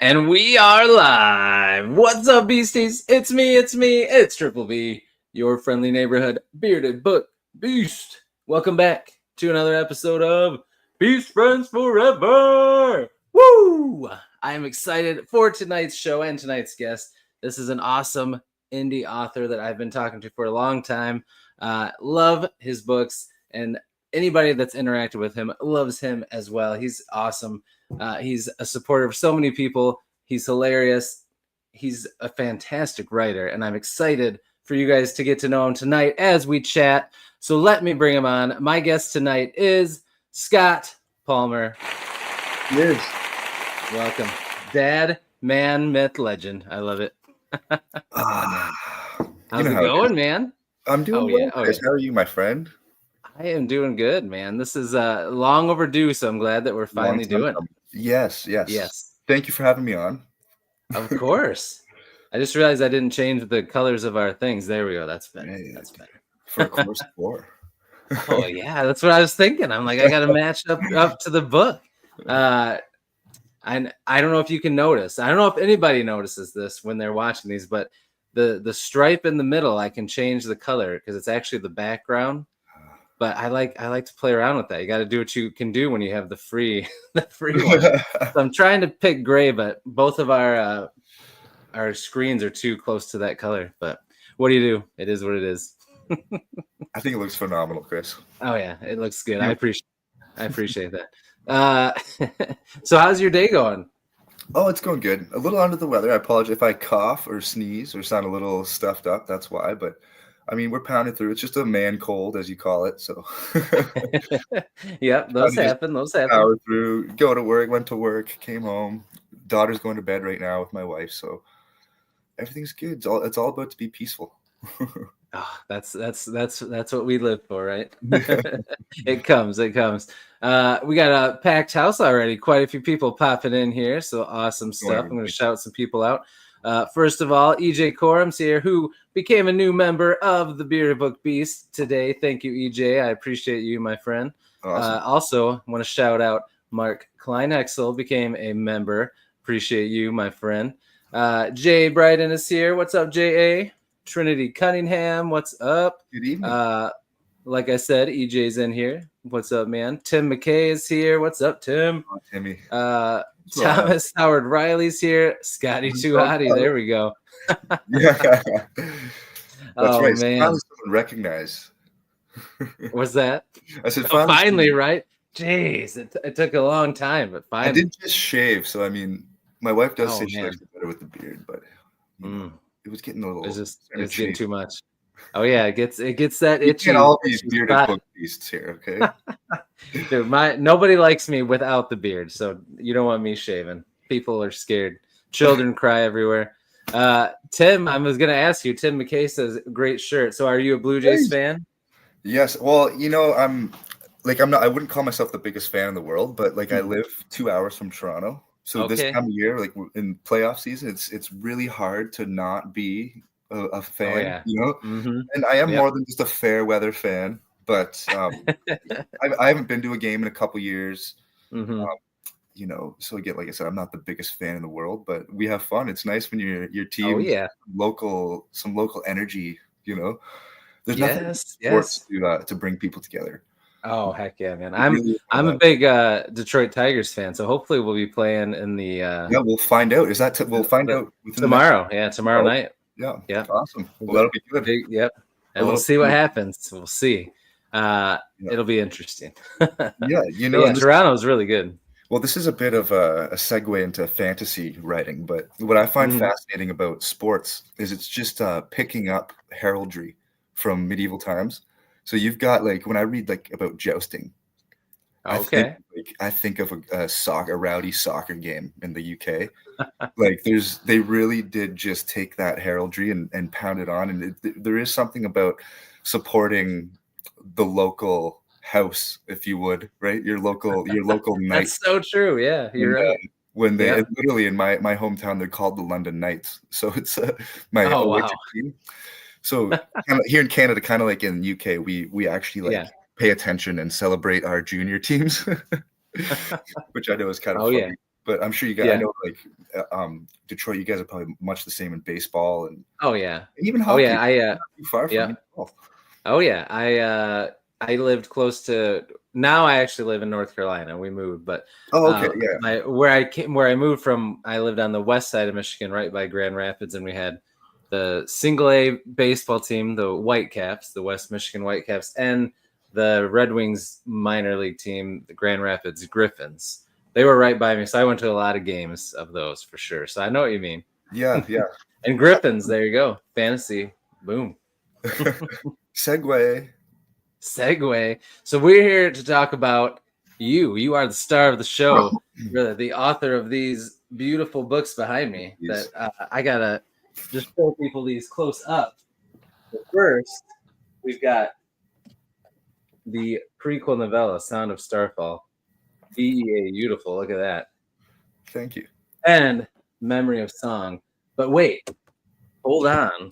And we are live. What's up, beasties? It's me. It's Triple B, your friendly neighborhood bearded book beast. Welcome back to another episode of Beast Friends Forever. Woo! I am excited for tonight's show and tonight's guest. This is an awesome indie author that I've been talking to for a long time. Love his books, and anybody that's interacted with him loves him as well. He's awesome. He's a supporter of so many people. He's hilarious. He's a fantastic writer, and I'm excited for you guys to get to know him tonight as we chat. So let me bring him on. My guest tonight is Scott Palmer. Yes. Welcome. Dad, man, myth, legend. I love it. How's it going, man? I'm doing well. How are you, my friend? I am doing good, man. This is long overdue, so I'm glad that we're finally doing it. Yes. Thank you for having me on. Of course. I just realized I didn't change the colors of our things. There we go. That's better. That's better. For course 4. Oh, yeah. That's what I was thinking. I'm like, I got to match up to the book. I don't know if you can notice. I don't know if anybody notices this when they're watching these, but the stripe in the middle, I can change the color because it's actually the background. But I like to play around with that. You got to do what you can do when you have the free one. So I'm trying to pick gray, but both of our screens are too close to that color. But what do you do? It is what it is. I think it looks phenomenal, Chris. Oh yeah, it looks good. I appreciate that. So how's your day going? Oh, it's going good. A little under the weather. I apologize if I cough or sneeze or sound a little stuffed up. That's why. But I mean, we're pounding through. It's just a man cold, as you call it. So, yep, those happen. Power through. Go to work. Went to work. Came home. Daughter's going to bed right now with my wife. So everything's good. It's all about to be peaceful. Oh, that's what we live for, right? It comes. We got a packed house already. Quite a few people popping in here. So awesome stuff. I'm going to shout some people out. First of all, EJ Corum's here, who became a new member of the Bearded Book Beast today. Thank you, EJ. I appreciate you, my friend. Awesome. Also, I want to shout out Mark Kleinhexel became a member. Appreciate you, my friend. Jay Bryden is here. What's up, J.A.? Trinity Cunningham, what's up? Good evening. Like I said, EJ's in here. What's up, man? Tim McKay is here. What's up, Tim? Oh, Timmy. Thomas Howard Riley's here. Scotty Tuhati. There we go. Yeah. That's right. Man. Finally someone recognized. What's that? I said finally, right? Jeez, it took a long time, but finally. I did just shave, so I mean, my wife does say she likes it better with the beard, but it was getting a little. It's getting too much. Oh yeah, it gets that itchy. You get all these bearded book beasts here, okay? Dude, nobody likes me without the beard, so you don't want me shaving. People are scared. Children cry everywhere. Tim, I was gonna ask you. Tim McKay says, "Great shirt." So, are you a Blue Jays fan? Yes. Well, I'm not. I wouldn't call myself the biggest fan in the world, but I live 2 hours from Toronto. So this time of year, in playoff season, it's really hard to not be a fan, Mm-hmm. And I am more than just a fair weather fan, but I haven't been to a game in a couple years. Mm-hmm. So again, like I said, I'm not the biggest fan in the world, but we have fun. It's nice when your team, some local energy. There's nothing sports to bring people together. Oh heck yeah, man! I'm a big Detroit Tigers fan, so hopefully we'll be playing in the. Yeah, we'll find out. We'll find out tomorrow. Tomorrow night. Yeah, awesome. Well, that'll be good. Yep, and we'll see what happens. We'll see. It'll be interesting. Toronto's really good. Well, this is a bit of a segue into fantasy writing, but what I find fascinating about sports is it's just picking up heraldry from medieval times. So you've got when I read about jousting, I think of a rowdy soccer game in the UK. They really did just take that heraldry and pound it on, and there is something about supporting the local house, if you would, right? Your local knight. That's so true. Yeah, you're right. When they literally in my hometown, they're called the London Knights. So it's my team. So here in Canada, kind of like in the UK, we actually pay attention and celebrate our junior teams, which I know is kind of funny. Yeah. But I'm sure you guys. I Yeah. know, like Detroit, you guys are probably much the same in baseball and Oh yeah. even Oh hockey. yeah. Not too far from Yeah. me. Oh, Oh yeah. I lived close to. Now I actually live in North Carolina. We moved, but okay, yeah. where I moved from, I lived on the west side of Michigan, right by Grand Rapids, and we had the single A baseball team, the Whitecaps, the West Michigan Whitecaps, and the Red Wings minor league team, the Grand Rapids Griffins. They were right by me, so I went to a lot of games of those for sure. So I know what you mean. Yeah, yeah. And Griffins, there you go. Fantasy, boom. Segue. Segue. So we're here to talk about you. You are the star of the show. You're the author of these beautiful books behind me. That I gotta just show people these close up. But first, we've got the prequel novella, Sound of Starfall. BEA, beautiful. Look at that. Thank you. And Memory of Song. But wait, hold on.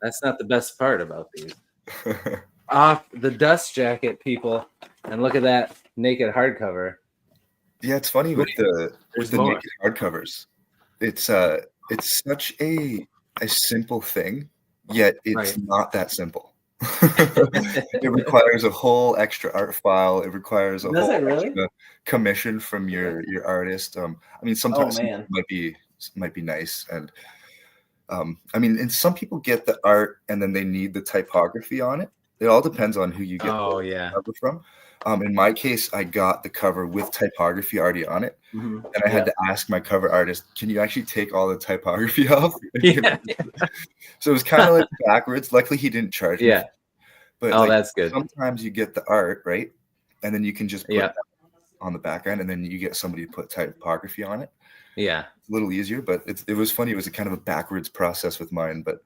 That's not the best part about these. Off the dust jacket, people, and look at that naked hardcover. Yeah, it's funny with the more. naked hardcovers. It's such a simple thing, yet it's not that simple. It requires a whole extra art file. It requires a Does whole it really? extra commission from your artist. I mean, sometimes man. it might be nice, and I mean, and some people get the art and then they need the typography on it. It all depends on who you get the cover from. In my case, I got the cover with typography already on it, and I had to ask my cover artist, "Can you actually take all the typography off?" Yeah. So it was kind of like backwards. Luckily, he didn't charge me. But like, that's good. sometimes you get the art right, and then you can just put that on the back end, and then you get somebody to put typography on it. Yeah, it's a little easier, but it was funny. It was a kind of a backwards process with mine, but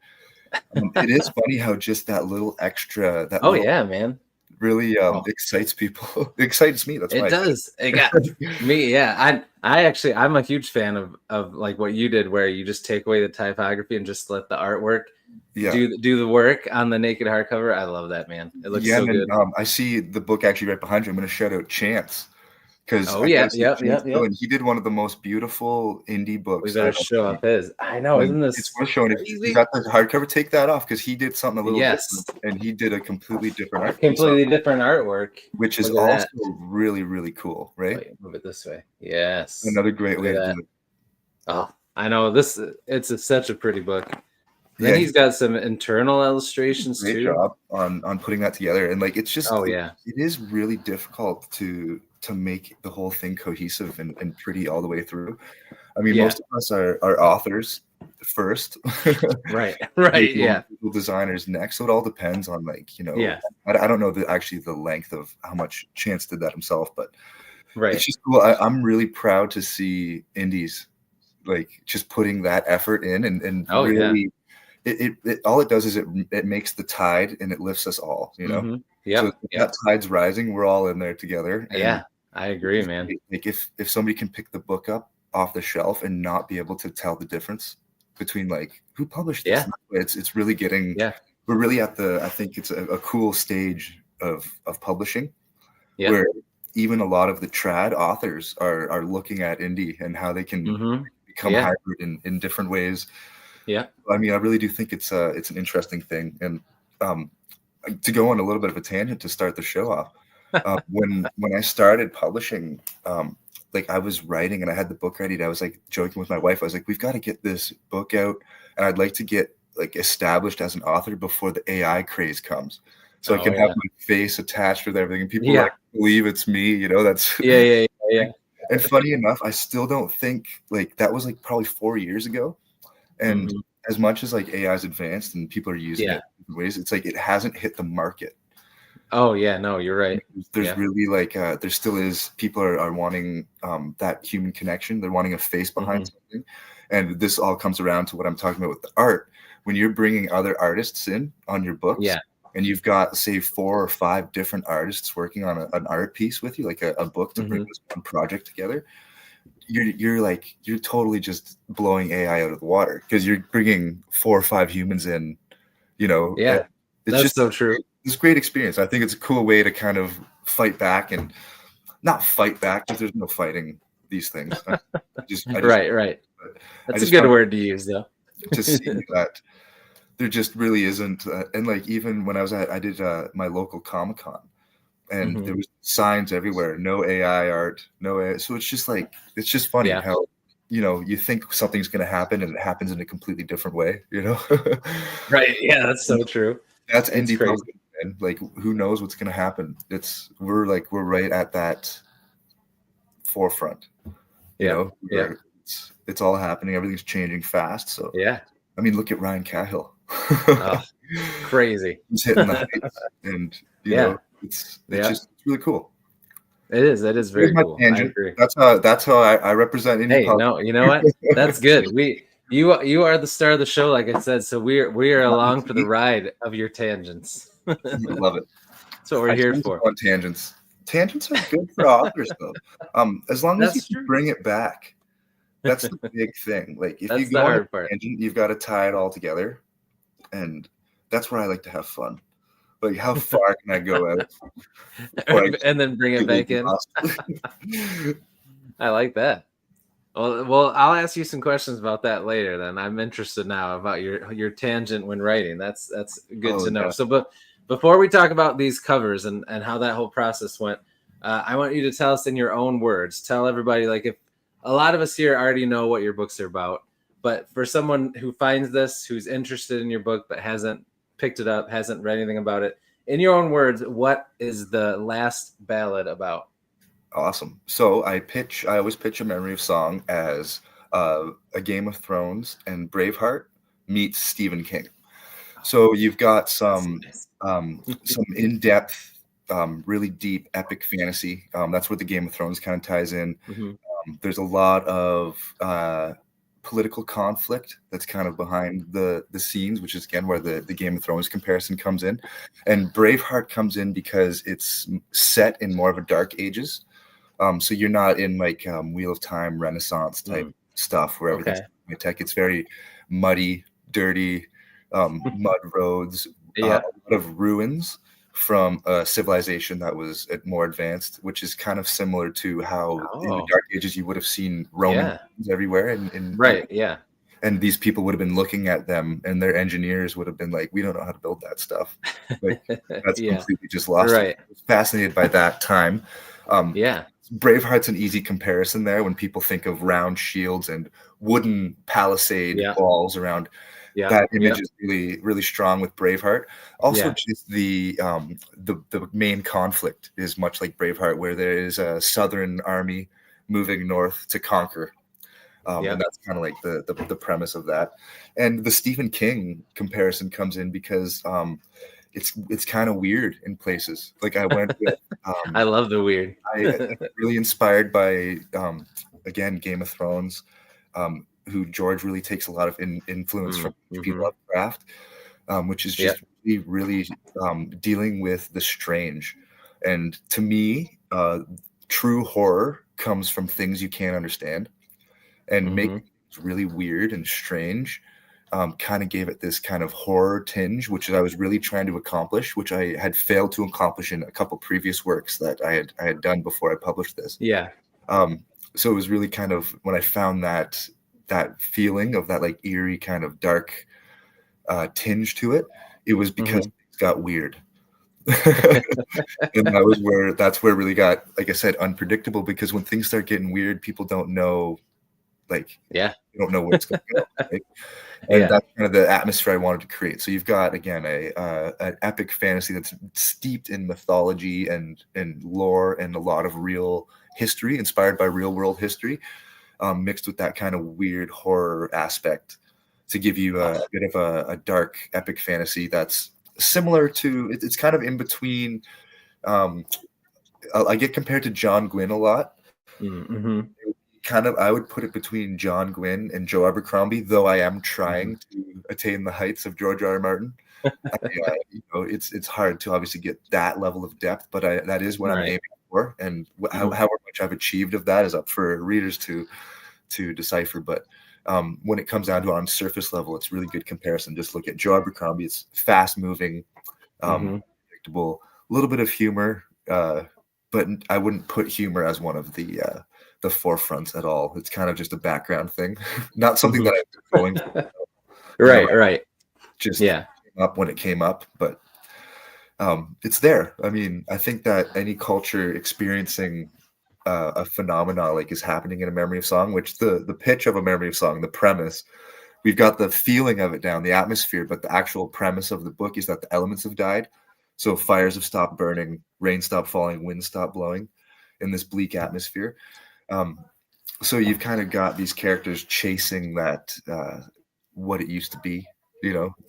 it is funny how just that little extra, man, really excites people. It excites me. That's why it does. It got me. Yeah, I'm a huge fan of like what you did, where you just take away the typography and just let the artwork do the work on the naked hardcover. I love that, man. It looks so good. I see the book actually right behind you. I'm going to shout out Chance. Because and he did one of the most beautiful indie books. We better show off his. I know, isn't this? It's worth showing. If you got the hardcover, take that off because he did something a little different, and he did a completely different art. Different artworch, which is also really, really cool, right? Wait, move it this way. Yes, another great way to do it. Oh, I know this. It's such a pretty book. Then he's got some internal illustrations too. Great job on putting that together, and like it's just it is really difficult to make the whole thing cohesive and pretty all the way through. I mean, most of us are authors first, right, designers next. So it all depends on I don't know the length of how much Chance did that himself, but it's just cool. I'm really proud to see indies like just putting that effort in and really. It all it does is it makes the tide and it lifts us all, So that tide's rising, we're all in there together. And I agree, man. Like if somebody can pick the book up off the shelf and not be able to tell the difference between like who published this, it's really getting. We're really at I think it's a cool stage of publishing, where even a lot of the trad authors are looking at indie and how they can become hybrid in different ways. Yeah, I mean, I really do think it's an interesting thing, and to go on a little bit of a tangent to start the show off, when I started publishing, like I was writing and I had the book ready. And I was like joking with my wife. I was like, "We've got to get this book out, and I'd like to get like established as an author before the AI craze comes, so I can have my face attached with everything, and people like believe it's me." That's yeah. And funny enough, I still don't think like that was like probably 4 years ago. And as much as like AI is advanced and people are using it in ways, it's like it hasn't hit the market. Oh yeah, no, you're right. There's really like there still is people are wanting that human connection. They're wanting a face behind something, and this all comes around to what I'm talking about with the art. When you're bringing other artists in on your books, and you've got say 4 or 5 different artists working on an art piece with you, like a book to bring this one project together. You're totally just blowing AI out of the water because you're bringing 4 or 5 humans in, it's that's just so true. It's a great experience. I think it's a cool way to kind of fight back and not fight back because there's no fighting these things. I just Right. I That's a just good found word to use, though. to see that there just really isn't, and like even when I did my local Comic-Con, and there was signs everywhere, no AI art, no AI. So it's just like, it's just funny Yeah. how, you think something's going to happen and it happens in a completely different way, Right. Yeah, that's so true. That's It's indie crazy. publishing, man. Like, who knows what's going to happen? We're right at that forefront, Yeah. Yeah. where it's all happening. Everything's changing fast. So, Yeah. I mean, look at Ryan Cahill. Oh, crazy. He's hitting the heights, and Yeah. it's Yeah. just really cool. It is. It is Here's very my cool. I tangent. agree. That's how I represent indie Hey, pub. no, you know what? That's good. You are the star of the show, like I said. So we are along for the ride of your tangents. That's Love it. what we're I here tend to for. go on tangents. Tangents are good for authors, though. As long as you That's can true. bring it back. That's the big thing. Like, if you That's the go on a hard part. tangent, you've got to tie it all together, and that's where I like to have fun. Like, how far can I go out before I And then bring it completely back in. lost? I like that. Well, I'll ask you some questions about that later. Then I'm interested now about your tangent when writing. That's good Oh to know. yeah, So, but before we talk about these covers and how that whole process went, I want you to tell us in your own words. Tell everybody, like, if a lot of us here already know what your books are about, but for someone who finds this, who's interested in your book but hasn't picked it up, hasn't read anything about it, in your own words, what is the Last Ballad about? awesome. So I always pitch a memory of song as a Game of Thrones and Braveheart meets Stephen King. So you've got some Nice. in-depth, really deep, epic fantasy. That's where the Game of Thrones kind of ties in. Mhm. There's a lot of political conflict that's kind of behind the scenes, which is again where the Game of Thrones comparison comes in. And Braveheart comes in because it's set in more of a dark ages. So you're not in like Wheel of Time Renaissance type stuff where everything's tech. It's very muddy, dirty, mud roads, a Yeah. lot of ruins from a civilization that was more advanced, which is kind of similar to how in the Oh, Dark Ages you would have seen Roman yeah. everywhere, Right. Yeah. and these people would have been looking at them, and their engineers would have been like, "We don't know how to build that stuff." Like, that's Yeah. completely just lost. Right. I was fascinated by that time. Yeah. Braveheart's an easy comparison there when people think of round shields and wooden palisade Yeah. walls around. Yeah. That image Yeah. is really, really strong with Braveheart. Also, Yeah. just the main conflict is much like Braveheart, where there is a Southern army moving north to conquer. Yeah. And that's kind of like the premise of that. And the Stephen King comparison comes in because it's kind of weird in places. Like I went with I love the weird. I'm really inspired by again Game of Thrones, who George really takes a lot of influence from H.P. Lovecraft, which is just really dealing with the strange. And to me, true horror comes from things you can't understand, and making it really weird and strange. Kind of gave it this kind of horror tinge, which I was really trying to accomplish, which I had failed to accomplish in a couple previous works that I had done before I published this. Yeah. So it was really kind of when I found that feeling of that like eerie kind of dark tinge to it, it was because things got weird. And that's where it really got, like I said, unpredictable, because when things start getting weird, people don't know, like, Yeah. you don't know where it's going to go. Right? And Yeah. that's kind of the atmosphere I wanted to create. So you've got, again, an epic fantasy that's steeped in mythology and lore and a lot of real history, inspired by real world history, mixed with that kind of weird horror aspect to give you a bit of a dark epic fantasy that's similar to, it's kind of in between. I get compared to John Gwynne a lot. Kind of, I would put it between John Gwynne and Joe Abercrombie, though I am trying to attain the heights of George R. R. Martin. It's hard to obviously get that level of depth, but that is what I'm aiming for, and however much I've achieved of that is up for readers to decipher. But when it comes down to on surface level, it's really good comparison. Just look at Joe Abercrombie; it's fast moving, predictable, a little bit of humor, but I wouldn't put humor as one of the the forefront at all. It's kind of just a background thing, not something Mhm. that I'm going for. Right, right. Just Yeah. came up when it came up, but it's there. I mean, I think that any culture experiencing a phenomena like is happening in a memory of song, which the pitch of a memory of song, the premise, we've got the feeling of it down, the atmosphere, but the actual premise of the book is that the elements have died. So fires have stopped burning, rain stopped falling, wind stopped blowing in this bleak atmosphere. Um, so you've kind of got these characters chasing that what it used to be,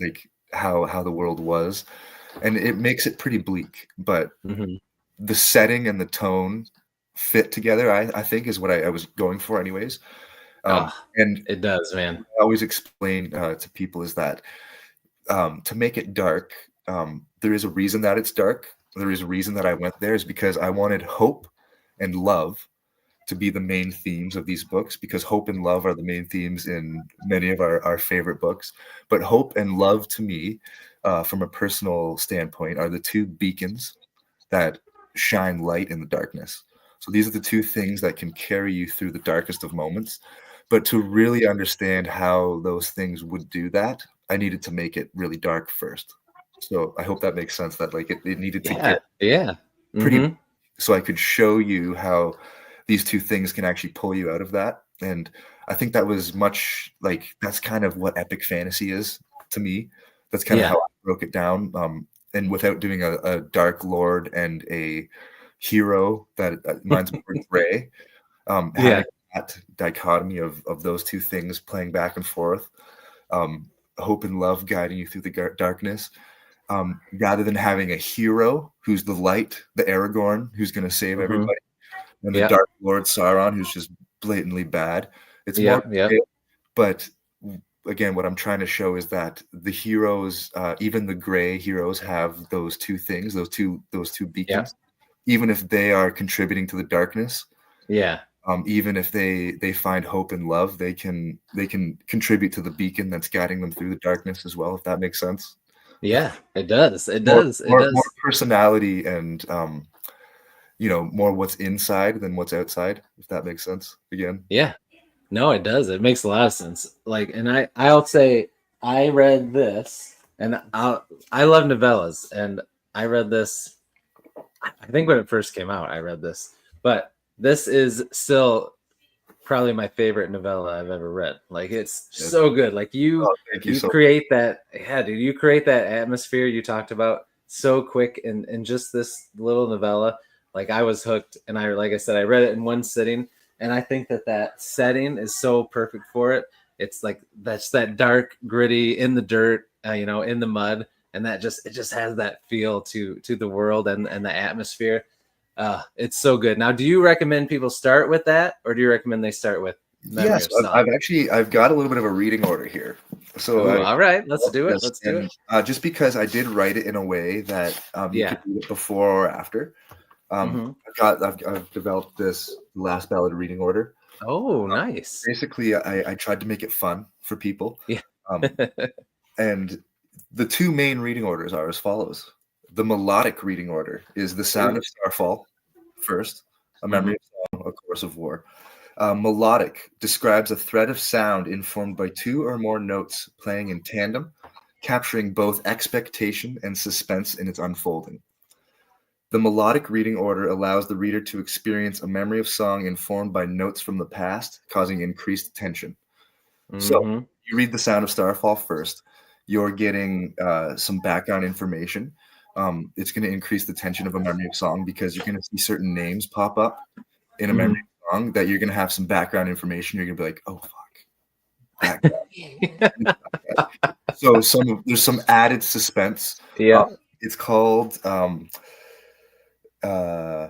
like how the world was, and it makes it pretty bleak. But Mhm. the setting and the tone fit together. I think is what I was going for, anyways. Ah, And it does, man. I always explain to people is that to make it dark, there is a reason that it's dark. There is a reason that I went there is because I wanted hope and love to be the main themes of these books, because hope and love are the main themes in many of our favorite books. But hope and love to me, from a personal standpoint, are the two beacons that shine light in the darkness. So these are the two things that can carry you through the darkest of moments. But to really understand how those things would do that, I needed to make it really dark first. So I hope that makes sense, that like it needed to Yeah, get yeah. pretty, Mhm. so I could show you how these two things can actually pull you out of that. And I think that was much like, that's kind of what epic fantasy is to me. That's kind of Yeah. how I broke it down. And without doing a dark lord and a hero, that mine's more gray, Yeah. having that dichotomy of those two things playing back and forth, um, hope and love guiding you through the darkness, rather than having a hero who's the light, the Aragorn, who's going to save Mhm. everybody, and the Yeah. Dark Lord Sauron, who's just blatantly bad. It's more, Yep, yep. but again, what I'm trying to show is that the heroes, even the gray heroes, have those two things, those two Yeah. beacons. Even if they are contributing to the darkness, Yeah. even if they find hope and love, they can contribute to the beacon that's guiding them through the darkness as well. If that makes sense. Yeah, it does. It more does. It more does. personality and more what's inside than what's outside, if that makes sense again. Yeah. No, it does. It makes a lot of sense. Like, and I'll say I read this, and I love novellas, and I read this. I think when it first came out, I read this, but this is still probably my favorite novella I've ever read. Like, it's Yeah. so good. Like you Oh, thank you you so create that. Yeah, dude, you create that atmosphere you talked about so quick in just this little novella. Like, I was hooked, and like I said, I read it in one sitting, and I think that setting is so perfect for it. It's like that's that dark, gritty, in the dirt, in the mud, and it just has that feel to the world and the atmosphere. It's so good. Now, do you recommend people start with that, or do you recommend they start with Memory Yes, of I've Song? actually I've got a little bit of a reading order here. So Oh, I all right. Let's do it. Yes, Let's do and it. just because I did write it in a way that you could Yeah. read it before or after, Hmm. I've developed this Last Ballad reading order. Oh, nice. Basically, I tried to make it fun for people, Yeah. um, and the two main reading orders are as follows. The melodic reading order is The Sound Ooh. of Starfall first, A Hmm. Memory of Song, A Chorus of War. Melodic describes a thread of sound informed by two or more notes playing in tandem, capturing both expectation and suspense in its unfolding. The melodic reading order allows the reader to experience a memory of song informed by notes from the past, causing increased tension. So Hmm. you read The Sound of Starfall first. You're getting some background information. It's going to increase the tension of a memory of song because you're going to see certain names pop up in a memory Hmm. song that you're going to have some background information. You're going to be like, oh, fuck, that guy. So there's some added suspense. Yeah. It's called, uh,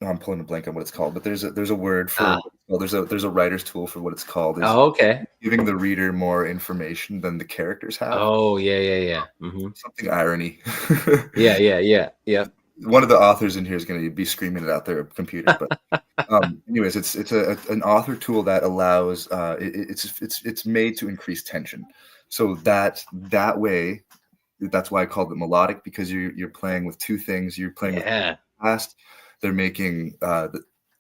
I'm pulling a blank on what it's called, but there's a word for, Ah. well, there's a writer's tool for what it's called, is Oh, okay. giving the reader more information than the characters have. Oh, yeah, yeah, yeah. Hmm. Something irony. Yeah, yeah, yeah, yeah. One of the authors in here is going to be screaming it out their computer, but anyways, it's an author tool that allows it's made to increase tension. So that way, that's why I called it melodic, because you're playing with two things. You're playing with Yeah. past. They're making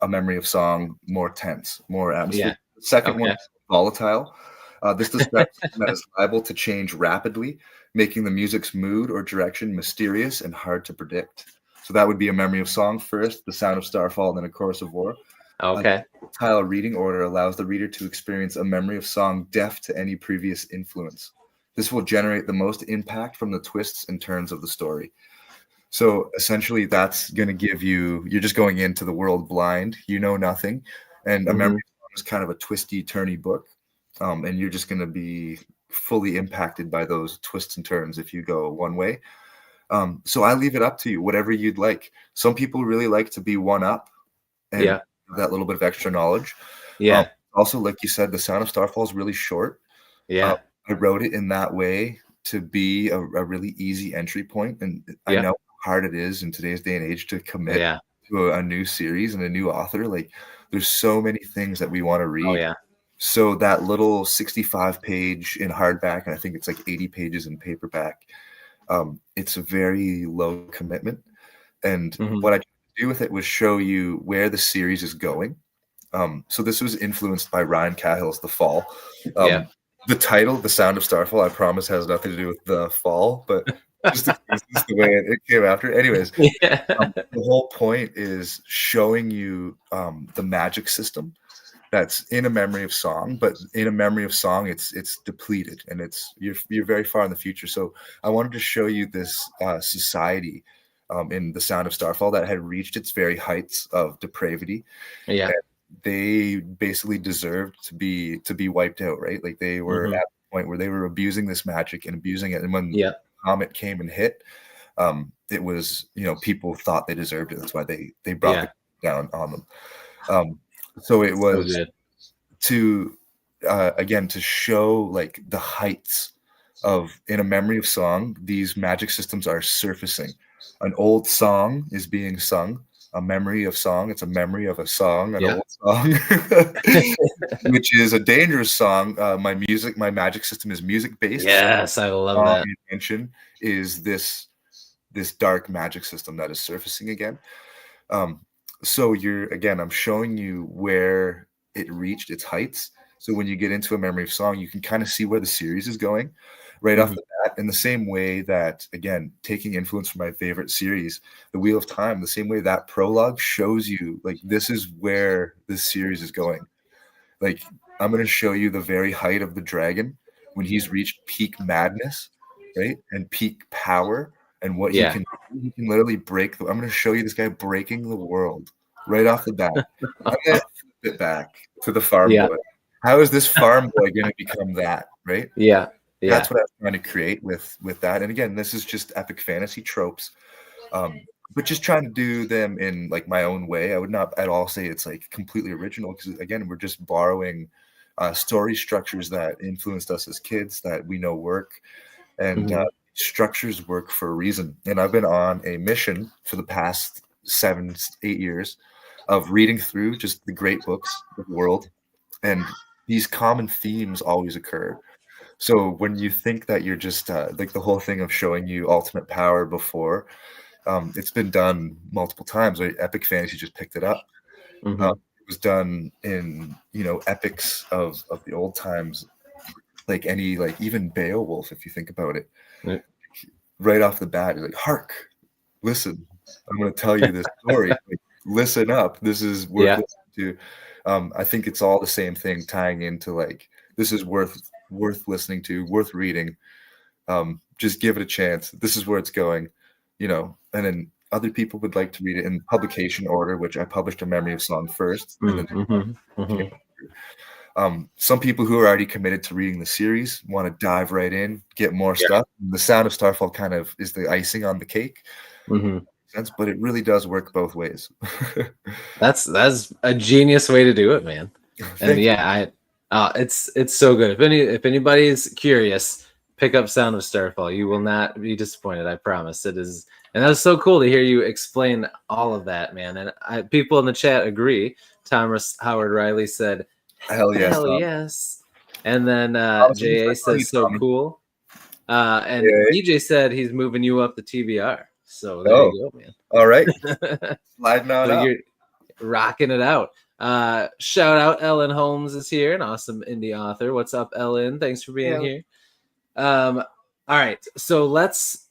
a memory of song more tense, more atmosphere. Yeah. The second one Okay. is volatile. This describes something that is liable to change rapidly, making the music's mood or direction mysterious and hard to predict. So that would be a memory of song first, the sound of Starfall, and then a chorus of war. Okay. Volatile reading order allows the reader to experience a memory of song deaf to any previous influence. This will generate the most impact from the twists and turns of the story. So essentially, that's going to give you, you're just going into the world blind, you know nothing. And a memory is kind of a twisty, turny book. And you're just going to be fully impacted by those twists and turns if you go one way. So I leave it up to you, whatever you'd like. Some people really like to be one up and Yeah. that little bit of extra knowledge. Yeah. Also, like you said, the Sound of Starfall is really short. Yeah. I wrote it in that way to be a really easy entry point. And I Yeah. know how hard it is in today's day and age to commit Yeah. to a new series and a new author. Like there's so many things that we want to Oh read. yeah. So that little 65 page in hardback, and I think it's like 80 pages in paperback, it's a very low commitment. And what I tried to do with it was show you where the series is going. So this was influenced by Ryan Cahill's The Fall. Yeah. The title, The Sound of Starfall, I promise has nothing to do with The Fall, but just the way it came after. Anyways, Yeah. the whole point is showing you the magic system that's in a memory of song, but in a memory of song, it's depleted and you're very far in the future. So I wanted to show you this society in The Sound of Starfall that had reached its very heights of depravity. Yeah. They basically deserved to be wiped out, right? Like they were at the point where they were abusing this magic and abusing it. And when Yeah. Comet came and hit, it was, people thought they deserved it. That's why they brought Yeah. the down on them. So it So was good. to again to show like the heights of in a memory of song, these magic systems are surfacing. An old song is being sung. A memory of song, it's a memory of a song, an Yeah. old song, which is a dangerous song. My magic system is music based. Yes, I love that. Intention is this dark magic system that is surfacing again. So I'm showing you where it reached its heights. So when you get into a memory of song, you can kind of see where the series is going right off the bat, in the same way that, again, taking influence from my favorite series, The Wheel of Time, the same way that prologue shows you, like, this is where this series is going. Like, I'm going to show you the very height of the dragon when he's reached peak madness, right? And peak power and what he can do. He can literally I'm going to show you this guy breaking the world right off the bat. I'm going to flip it back to the farm boy. How is this farm boy going to become that, right? Yeah. Yeah. That's what I was trying to create with that. And again, this is just epic fantasy tropes. But just trying to do them in like my own way. I would not at all say it's like completely original, because again, we're just borrowing story structures that influenced us as kids that we know work, and structures work for a reason. And I've been on a mission for the past 7-8 years of reading through just the great books of the world, and these common themes always occur. So when you think that you're just like the whole thing of showing you ultimate power before, it's been done multiple times. Right? Epic Fantasy just picked it up. It was done in epics of the old times, like even Beowulf, if you think about it. Yeah. Right off the bat, you're like, hark, listen, I'm going to tell you this story. Like, listen up. This is worth listening to. I think it's all the same thing, tying into like, this is worth listening to, worth reading. Just give it a chance. This is where it's going, and then other people would like to read it in publication order, which I published A Memory of Song first. And then some people who are already committed to reading the series want to dive right in, get more stuff. The Sound of Starfall kind of is the icing on the cake. But it really does work both ways. That's a genius way to do it, man. And it's so good. If anybody's curious, pick up Sound of Starfall. You will not be disappointed. I promise. It is, and that was so cool to hear you explain all of that, man. And people in the chat agree. Thomas Howard Riley said, "Hell yes, hell yes." And then JA says, "So cool." And EJ said he's moving you up the TBR. So there you go, man. All right, sliding on up. rocking it out. Shout out Ellen Holmes is here, an awesome indie author. What's up, Ellen? Thanks for being here. All right, so let's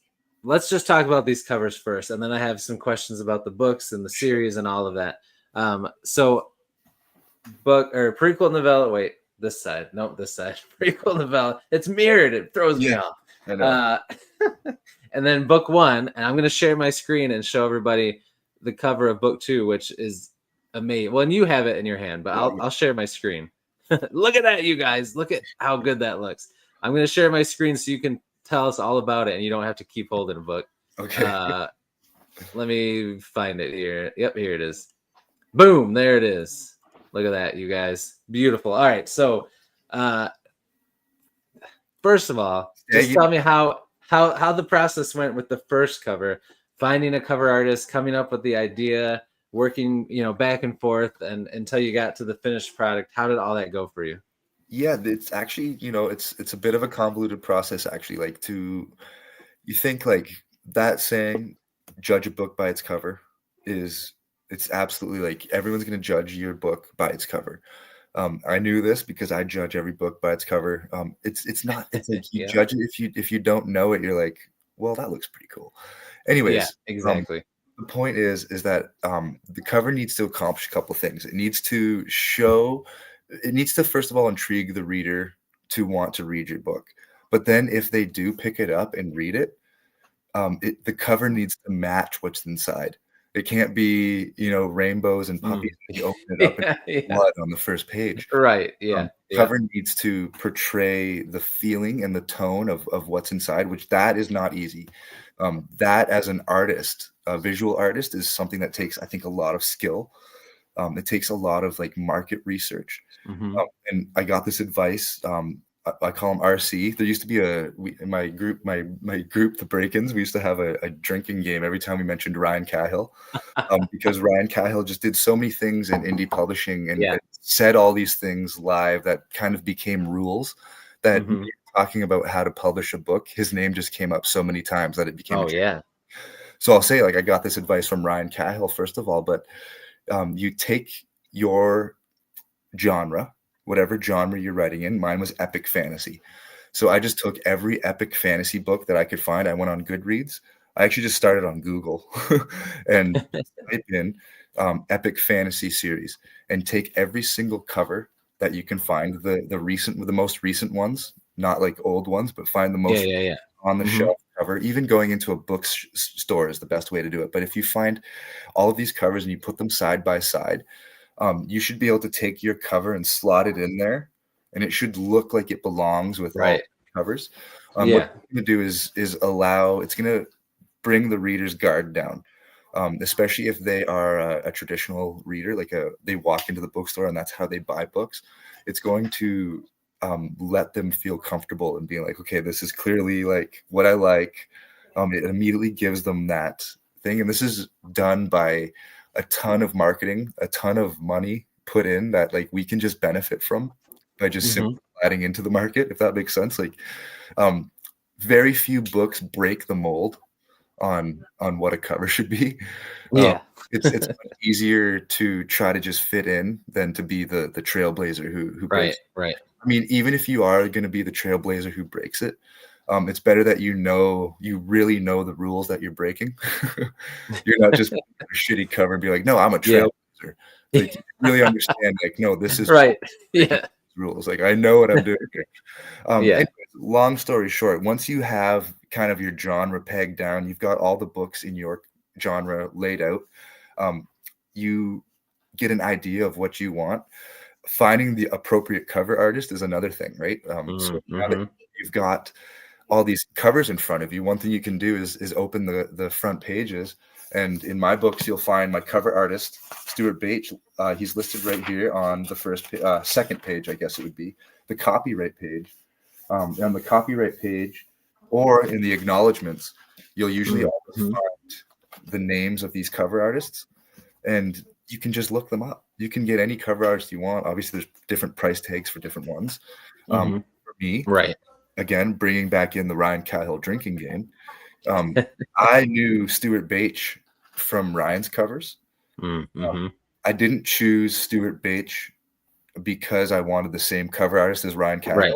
just talk about these covers first, and then I have some questions about the books and the series and all of that. So book or prequel novella. Wait, this side. Nope, this side. Prequel novella. It's mirrored. It throws me off. I know. And then book one, and I'm going to share my screen and show everybody the cover of book two, which is amazing. Well, and you have it in your hand, but I'll share my screen. Look at that, you guys. Look at how good that looks. I'm going to share my screen so you can tell us all about it, and you don't have to keep holding a book. Okay. Let me find it here. Yep, here it is. Boom, there it is. Look at that, you guys. Beautiful. All right, so first of all, just tell me how the process went with the first cover, finding a cover artist, coming up with the idea, working, back and forth, and until you got to the finished product. How did all that go for you? Yeah, it's actually, it's a bit of a convoluted process, actually. Like, you think like that saying, judge a book by its cover, it's absolutely like everyone's going to judge your book by its cover. I knew this because I judge every book by its cover. It's not, it's like you judge it if you don't know it, you're like, well, that looks pretty cool. Anyways, yeah, exactly. The point is that the cover needs to accomplish a couple of things. It needs to first of all intrigue the reader to want to read your book. But then if they do pick it up and read it, the cover needs to match what's inside. It can't be, rainbows and puppies. You open it up and blood on the first page. Right. Yeah. Cover needs to portray the feeling and the tone of what's inside, which that is not easy. That as an artist, a visual artist, is something that takes, I think, a lot of skill. It takes a lot of like market research. And I got this advice. I call them RC. There used to be in my group, the Break-Ins, we used to have a drinking game every time we mentioned Ryan Cahill, because Ryan Cahill just did so many things in indie publishing and said all these things live that kind of became rules that talking about how to publish a book, his name just came up so many times that it became So I'll say, like, I got this advice from Ryan Cahill, first of all, but you take your genre, whatever genre you're writing in. Mine was epic fantasy. So I just took every epic fantasy book that I could find. I went on Goodreads. I actually just started on Google and type in epic fantasy series and take every single cover that you can find, the most recent ones, not like old ones, but find the most on the shelf cover. Even going into a bookstore is the best way to do it. But if you find all of these covers and you put them side by side, you should be able to take your cover and slot it in there, and it should look like it belongs with all covers. What it's going to do is it's going to bring the reader's guard down, especially if they are a traditional reader, like they walk into the bookstore and that's how they buy books. It's going to let them feel comfortable and being like, okay, this is clearly like what I like. It immediately gives them that thing, and this is done by a ton of marketing, a ton of money put in that like we can just benefit from by just simply adding into the market, if that makes sense. Like very few books break the mold on what a cover should be. It's much easier to try to just fit in than to be the trailblazer who breaks it. I mean, even if you are going to be the trailblazer who breaks it, it's better that you really know the rules that you're breaking. You're not just a shitty cover and be like, no, I'm a trailblazer. Like, you really understand, like, no, this is rules. Like, I know what I'm doing here. Anyways, long story short, once you have kind of your genre pegged down, you've got all the books in your genre laid out, you get an idea of what you want. Finding the appropriate cover artist is another thing, right? So now that you've got all these covers in front of you, one thing you can do is open the front pages, and in my books you'll find my cover artist, Stuart Bates. He's listed right here on the second page, I guess it would be the copyright page. On the copyright page or in the acknowledgments, you'll usually always find the names of these cover artists, and you can just look them up. You can get any cover artist you want. Obviously, there's different price tags for different ones. For me, again, bringing back in the Ryan Cahill drinking game, I knew Stuart Bates from Ryan's covers. I didn't choose Stuart Bache because I wanted the same cover artist as Ryan Castle. Right.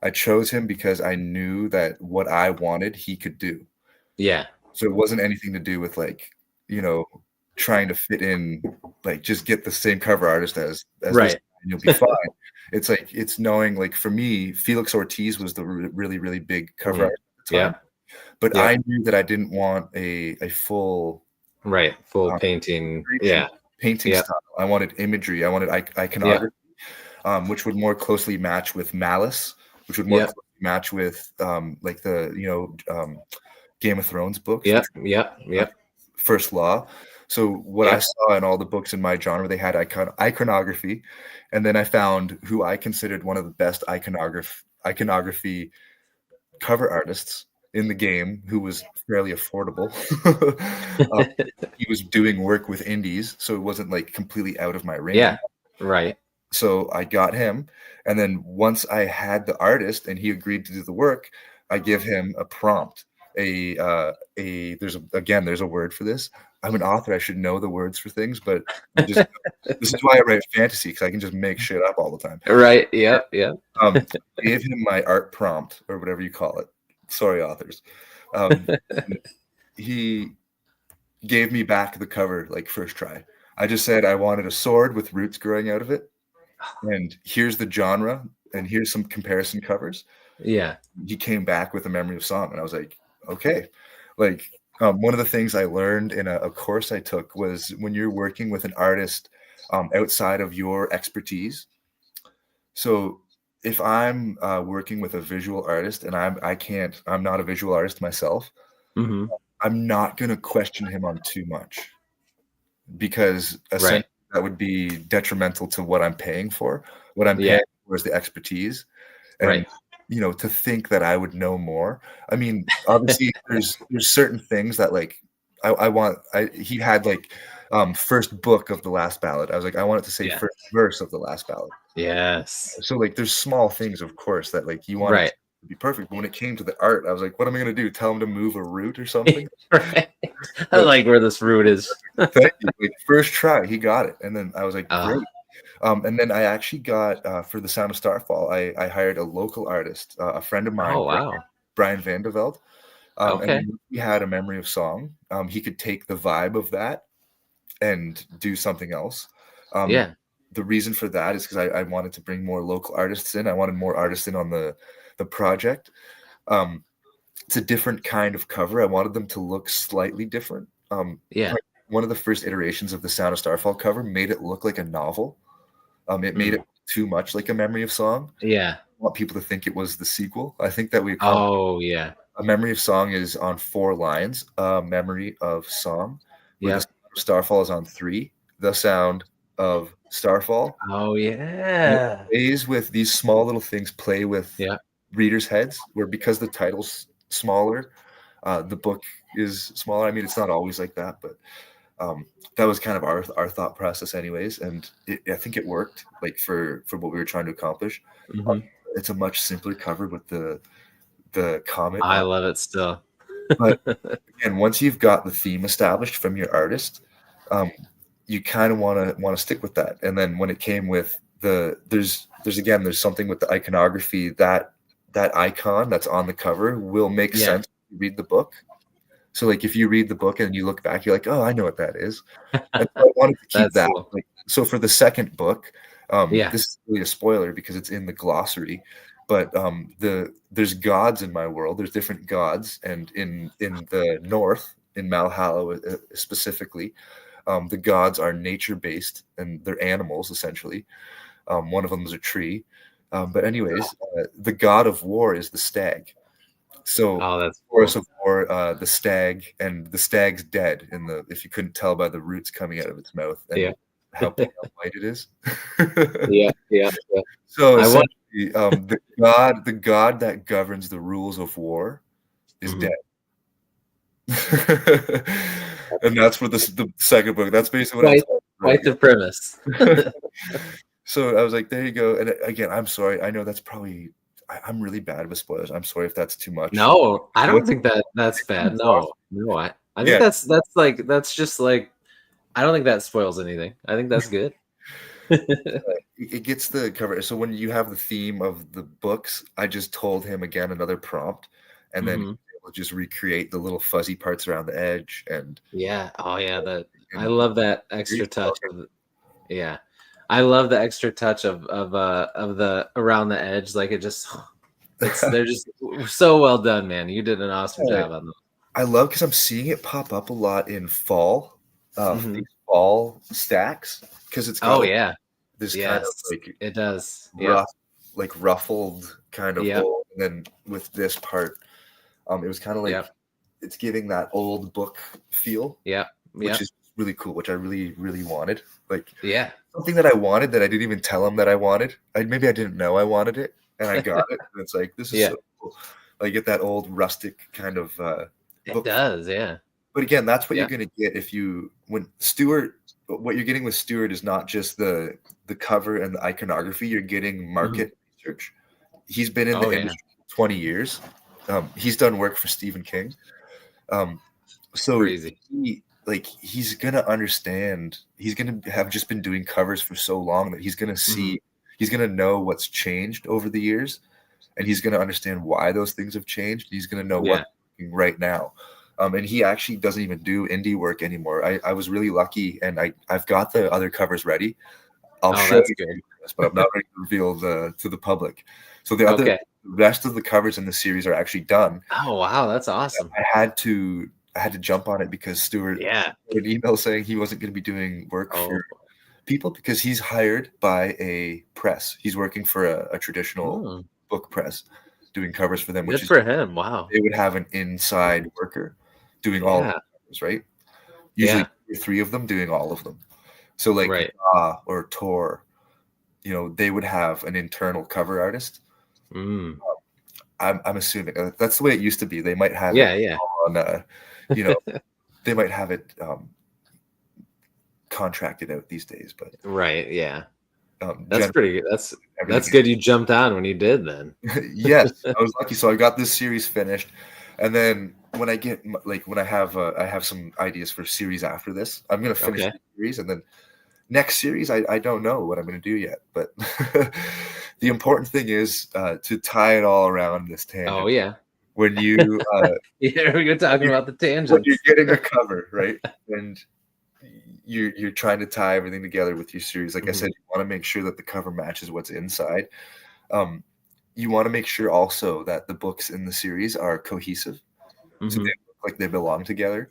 I chose him because I knew that what I wanted he could do. Yeah. So it wasn't anything to do with like, you know, trying to fit in, like just get the same cover artist as this Right. and you'll be fine. It's like it's knowing, like for me, Felix Ortiz was the really, really big cover artist at the time. But Yep. I knew that I didn't want a full full painting. painting Yep. style. I wanted imagery. I wanted iconography, which would more closely match with Malice, which would more closely match with like the Game of Thrones books. Yep. First Law. So what I saw in all the books in my genre, they had iconography, and then I found who I considered one of the best iconography cover artists in the game, who was fairly affordable. He was doing work with indies, so it wasn't like completely out of my range. Yeah. Right. So I got him, and then once I had the artist and he agreed to do the work, I give him a prompt. There's a word for this. I'm an author. I should know the words for things, but this is why I write fantasy, because I can just make shit up all the time. Right. Yep. Gave him my art prompt, or whatever you call it. Sorry, authors. He gave me back the cover like first try. I just said I wanted a sword with roots growing out of it, and here's the genre, and here's some comparison covers. Yeah. He came back with A Memory of Song, and I was like, okay. Like one of the things I learned in a course I took was when you're working with an artist outside of your expertise. So if I'm working with a visual artist and I'm not a visual artist myself, I'm not going to question him on too much, because essentially that would be detrimental to what I'm paying for. What I'm paying for is the expertise. And to think that I would know more. I mean, obviously there's certain things that like he had like first book of the Last Ballad. I was like, I want it to say first verse of the Last Ballad. Yes. So like there's small things, of course, that like you want it to be perfect. But when it came to the art, I was like, what am I gonna do? Tell him to move a root or something? I like where this root is. Thank you. Like, first try, he got it. And then I was like, great. And then I actually got for the Sound of Starfall, I hired a local artist, a friend of mine, Brian Vandeveld. And he had A Memory of Song. He could take the vibe of that and do something else. The reason for that is because I wanted to bring more local artists in. I wanted more artists in on the project. It's a different kind of cover. I wanted them to look slightly different. Like one of the first iterations of the Sound of Starfall cover made it look like a novel. It made it too much like A Memory of Song. I want people to think it was the sequel. I think that we A Memory of Song is on 4 lines. A Memory of Song. Where the Sound of Starfall is on 3. The Sound of Starfall. It plays with these small little things, play with readers' heads, where because the title's smaller, the book is smaller. I mean, it's not always like that, but that was kind of our thought process anyways, and I think it worked, like for what we were trying to accomplish. It's a much simpler cover with the comet. I love it still. But again, once you've got the theme established from your artist, you kind of want to stick with that. And then when it came with there's something with the iconography, that icon that's on the cover will make sense if you read the book. So like if you read the book and you look back, you're like, oh, I know what that is. And so I wanted to keep that. Cool. Like, so for the second book, this is really a spoiler because it's in the glossary, but there's gods in my world. There's different gods, and in the north, in Malhalla specifically, the gods are nature-based and they're animals essentially. One of them is a tree. But anyways, the god of war is the stag. So that's Chorus of War, the stag, and the stag's dead if you couldn't tell by the roots coming out of its mouth and how pale white it is. So essentially, the god that governs the rules of war is dead. And that's for the second book. That's basically what quite the premise. So I was like, there you go. And again, I'm sorry. I know that's probably I'm really bad with spoilers. I'm sorry if that's too much. No, I don't think that's bad. No, I think that's just like I don't think that spoils anything. I think that's good. It gets the cover. So when you have the theme of the books, I just told him again another prompt, and then Mhm. we'll just recreate the little fuzzy parts around the edge Yeah. Oh yeah. I and love that extra touch of yeah. I love the extra touch of the around the edge. Like it just they're just so well done, man. You did an awesome job on I love because I'm seeing it pop up a lot in fall, those. these fall stacks because it's got Oh like yeah. this kind of Yes. like It does. Yep. rough, like ruffled kind of Yep. hole, and then with this part, it was kind of like Yep. it's giving that old book feel, Yep. which Yep. is really cool, which I really, really wanted. Like Yeah. something that I wanted that I didn't even tell him that I wanted. Maybe I didn't know I wanted it, and I got it. And it's like this is Yeah. so cool. I get that old rustic kind of It book. does. Yeah. But again, that's what Yeah. you're going to get if you when Stewart. What you're getting with Stewart is not just the cover and the iconography. You're getting Mhm. market research. He's been in Oh the yeah. industry for 20 years. He's done work for Stephen King. Um, so Crazy. he's gonna understand. He's gonna have just been doing covers for so long that he's gonna Mhm. see. He's gonna know what's changed over the years, and he's gonna understand why those things have changed. He's gonna know Yeah. what's working right now. And he actually doesn't even do indie work anymore. I was really lucky, and I've got the other covers ready. I'll Oh, show that's you good. this, but I'm not ready to reveal to the public. So the Okay. rest of the covers in the series are actually done. Oh wow, that's awesome. I had to jump on it because Stewart Yeah. an email saying he wasn't going to be doing work Oh. for people because he's hired by a press. He's working for a traditional Mm. book press, doing covers for them, which Good is for him. Wow. they would have an inside worker doing all of Yeah. the covers, right? Usually Yeah. 2 or 3 of them doing all of them. So like Right. Or Tor, they would have an internal cover artist. Mm. I'm assuming that's the way it used to be. They might have it Yeah. Yeah. on, you know, they might have it contracted out these days, but Right. Yeah. That's generally pretty good. everything That's good. You jumped on when you did then. yes, I was lucky. So I got this series finished, and then when when I have some ideas for series after this, I'm gonna finish Okay. the series, and then next series I don't know what I'm gonna do yet. But the important thing is to tie it all around this Oh tangent. yeah. When you Yeah. We're talking you about the when you're tangents. getting a cover, right, and you're trying to tie everything together with your series. Like I said, Mhm. you want to make sure that the cover matches what's inside. Um, you want to make sure also that the books in the series are cohesive, so they Mhm. look like they belong together,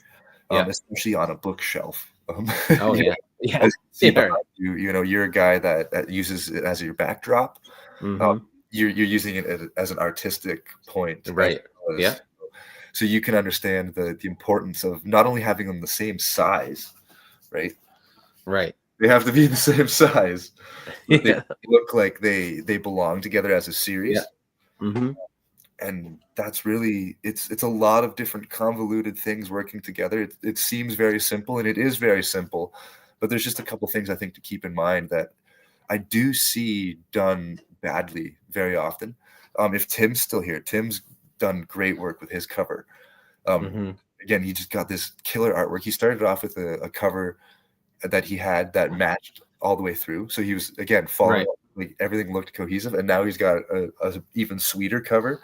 Yeah. especially on a bookshelf. Oh You know, yeah. Yeah. as you can see Yeah. behind you, you're a guy that uses it as your backdrop. Um, Mhm. you're using it as an artistic point as Right. well Yeah. as so you can understand the importance of not only having them the same size, right? Right. They have to be the same size, but they Yeah. look like they belong together as a Yeah. series. Mhm. And that's really it's a lot of different convoluted things working together. It seems very simple, and it is very simple, but there's just a couple things I think to keep in mind that I do see done badly very often. If Tim's still here, Tim's done great work with his cover. Um, Mhm. Again, he just got this killer artwork. He started off with a cover that he had that matched all the way through. So he was again following Right. up, like everything looked cohesive, and now he's got a even sweeter cover.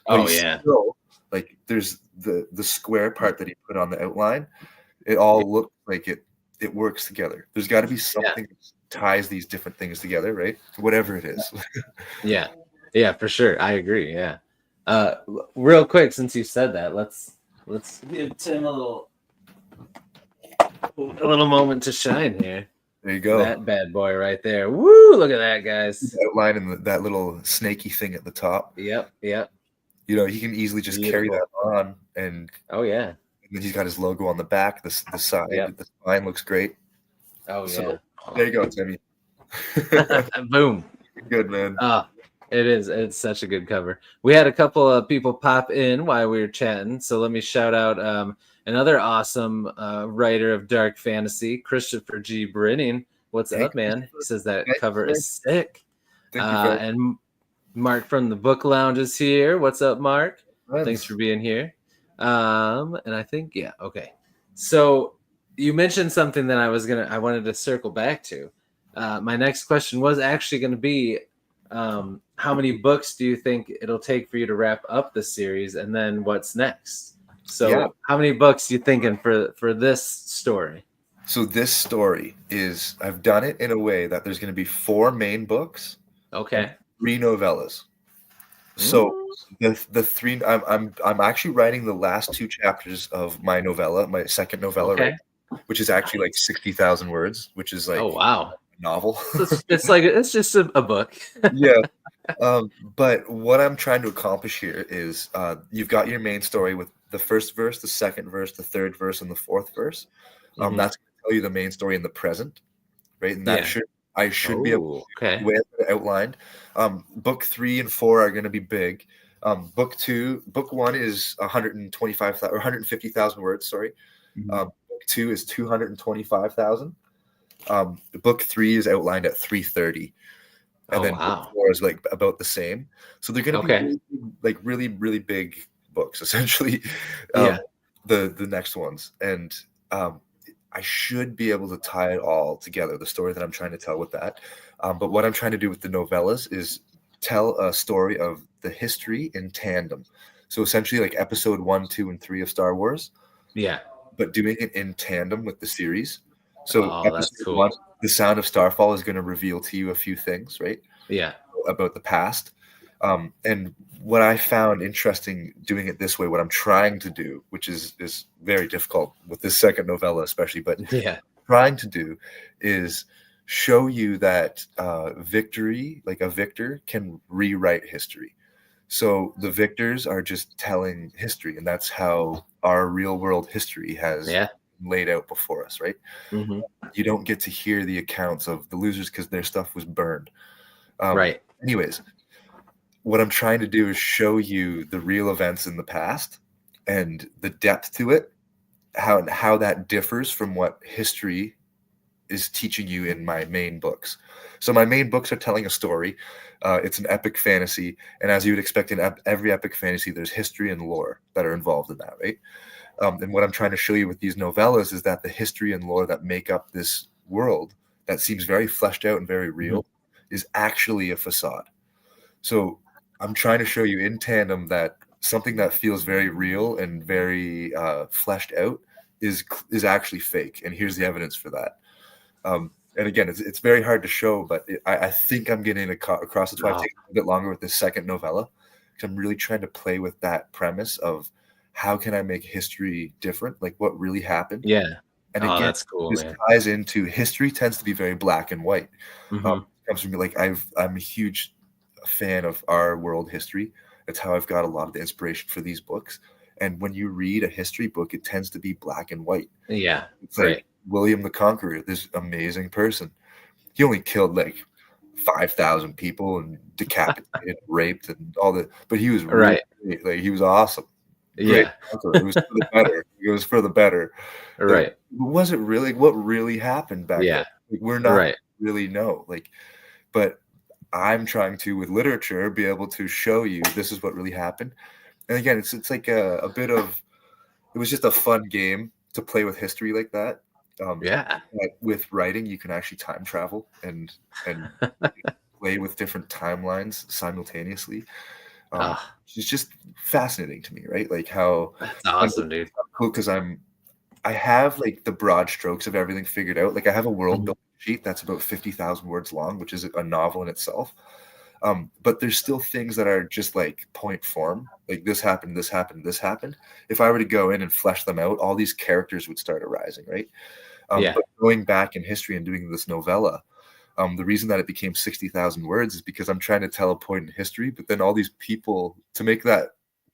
But Oh he's yeah. still like there's the square part that he put on the outline. It Yeah. all looks like it works together. There's got to be Yeah. something that ties these different things together, right? Whatever it is. Yeah. Yeah, for sure. I agree. Yeah. Real quick, since you said that, let's give Tim a little moment to shine here. There you go. That bad boy right there. Woo! Look at that, guys. The outline and that little snaky thing at the top. Yep. Yep. He can easily just carry Beautiful. that on, and Oh yeah. then he's got his logo on the back. The side, Yep. the spine looks great. Oh So yeah. there you go, Timmy. Boom. Good man. It is. It's such a good cover. We had a couple of people pop in while we were chatting, so let me shout out another awesome writer of dark fantasy, Christopher G. Brinning. What's Hey, up, man? He says that nice, cover nice. is sick. Thank you very And Mark from the Book Lounge is here. What's up, Mark? much. Thanks for being here. And I think, yeah, okay. So You mentioned something that I wanted to circle back to. My next question was actually going to be, how many books do you think it'll take for you to wrap up the series, and then what's next? Yeah. So, how many books you thinking for this story? So this story is, I've done it in a way that there's going to be 4 main books and Okay. 3 novellas. So Mm, the 3, I'm actually writing the last 2 chapters of my novella, my second novella, right? okay. Which is actually like Nice. 60,000 words, which is Oh like wow. a novel. So it's like it's just a book. Yeah. But what I'm trying to accomplish here is, you've got your main story with the first verse, the second verse, the third verse, and the fourth verse. Hmm. That's going to tell you the main story in the present, right? And Yeah. I should be able Oh, to, the okay. way I've got it outlined. Book 3 and 4 are going to be big. Book 1 is 125 or 150,000 words. Sorry. Mhm. Book 2 is 225,000. Book 3 is outlined at 330, and Oh then book wow. 4 is like about the same. So they're going to be Okay. really, like really, really big books, essentially. Um, Yeah. the next ones, and um, I should be able to tie it all together. The story that I'm trying to tell with that, but what I'm trying to do with the novellas is tell a story of the history in tandem. So essentially, like episode 1, 2, and 3 of Star Wars, Yeah. but doing it in tandem with the series. So Oh, that's episode 1, cool. the sound of Starfall is going to reveal to you a few things, right, Yeah. about the past. And what I found interesting doing it this way, what I'm trying to do, which is very difficult with this second novella, especially, but Yeah. trying to do is show you that victory, like a victor, can rewrite history. So the victors are just telling history, and that's how our real world history has Yeah. laid out before us, right? Hmm. You don't get to hear the accounts of the losers because their stuff was burned. Um, Right. anyways, what I'm trying to do is show you the real events in the past and the depth to it, how that differs from what history is teaching you in my main books. So my main books are telling a story. It's an epic fantasy, and as you would expect in every epic fantasy, there's history and lore that are involved in that, right? And what I'm trying to show you with these novellas is that the history and lore that make up this world that seems very fleshed out and very Hmm. real is actually a facade. So I'm trying to show you in tandem that something that feels very real and very fleshed out is actually fake, and here's the evidence for that. And again, it's very hard to show, but I think I'm getting across. That's why I've Oh, taken a bit longer with this second novella, because I'm really trying to play with that premise of how can I make history different, like what really happened. yeah. And Oh, again, that's cool, this man. ties into history tends to be very black and white. Um, Hmm. comes from like I'm a huge fan of our world history. That's how I've got a lot of the inspiration for these books. And when you read a history book, it tends to be black and white. Yeah. It's Right. like William the Conqueror, this amazing person. He only killed like 5,000 people and decapitated, raped, and all the. But he was really Right. great. Like he was awesome, great Yeah. conqueror. It was for the better. It was for the better. Like, Right. was it really what really happened back then? Yeah. Like, we're not Right. really know. Like, but I'm trying to with literature be able to show you this is what really happened. And again, it's like a bit of it was just a fun game to play with history like that. Yeah. But with writing, you can actually time travel and play with different timelines simultaneously. Um, Oh, it's just fascinating to me, right? Like how that's and awesome, it's dude. cool because I have like the broad strokes of everything figured out. Like I have a world Mhm. building sheet that's about 50,000 words long, which is a novel in itself. But there's still things that are just like point form. Like this happened, this happened, this happened. If I were to go in and flesh them out, all these characters would start arising, right? Yeah. But going back in history and doing this novella, the reason that it became 60,000 words is because I'm trying to tell a point in history, but then all these people to make that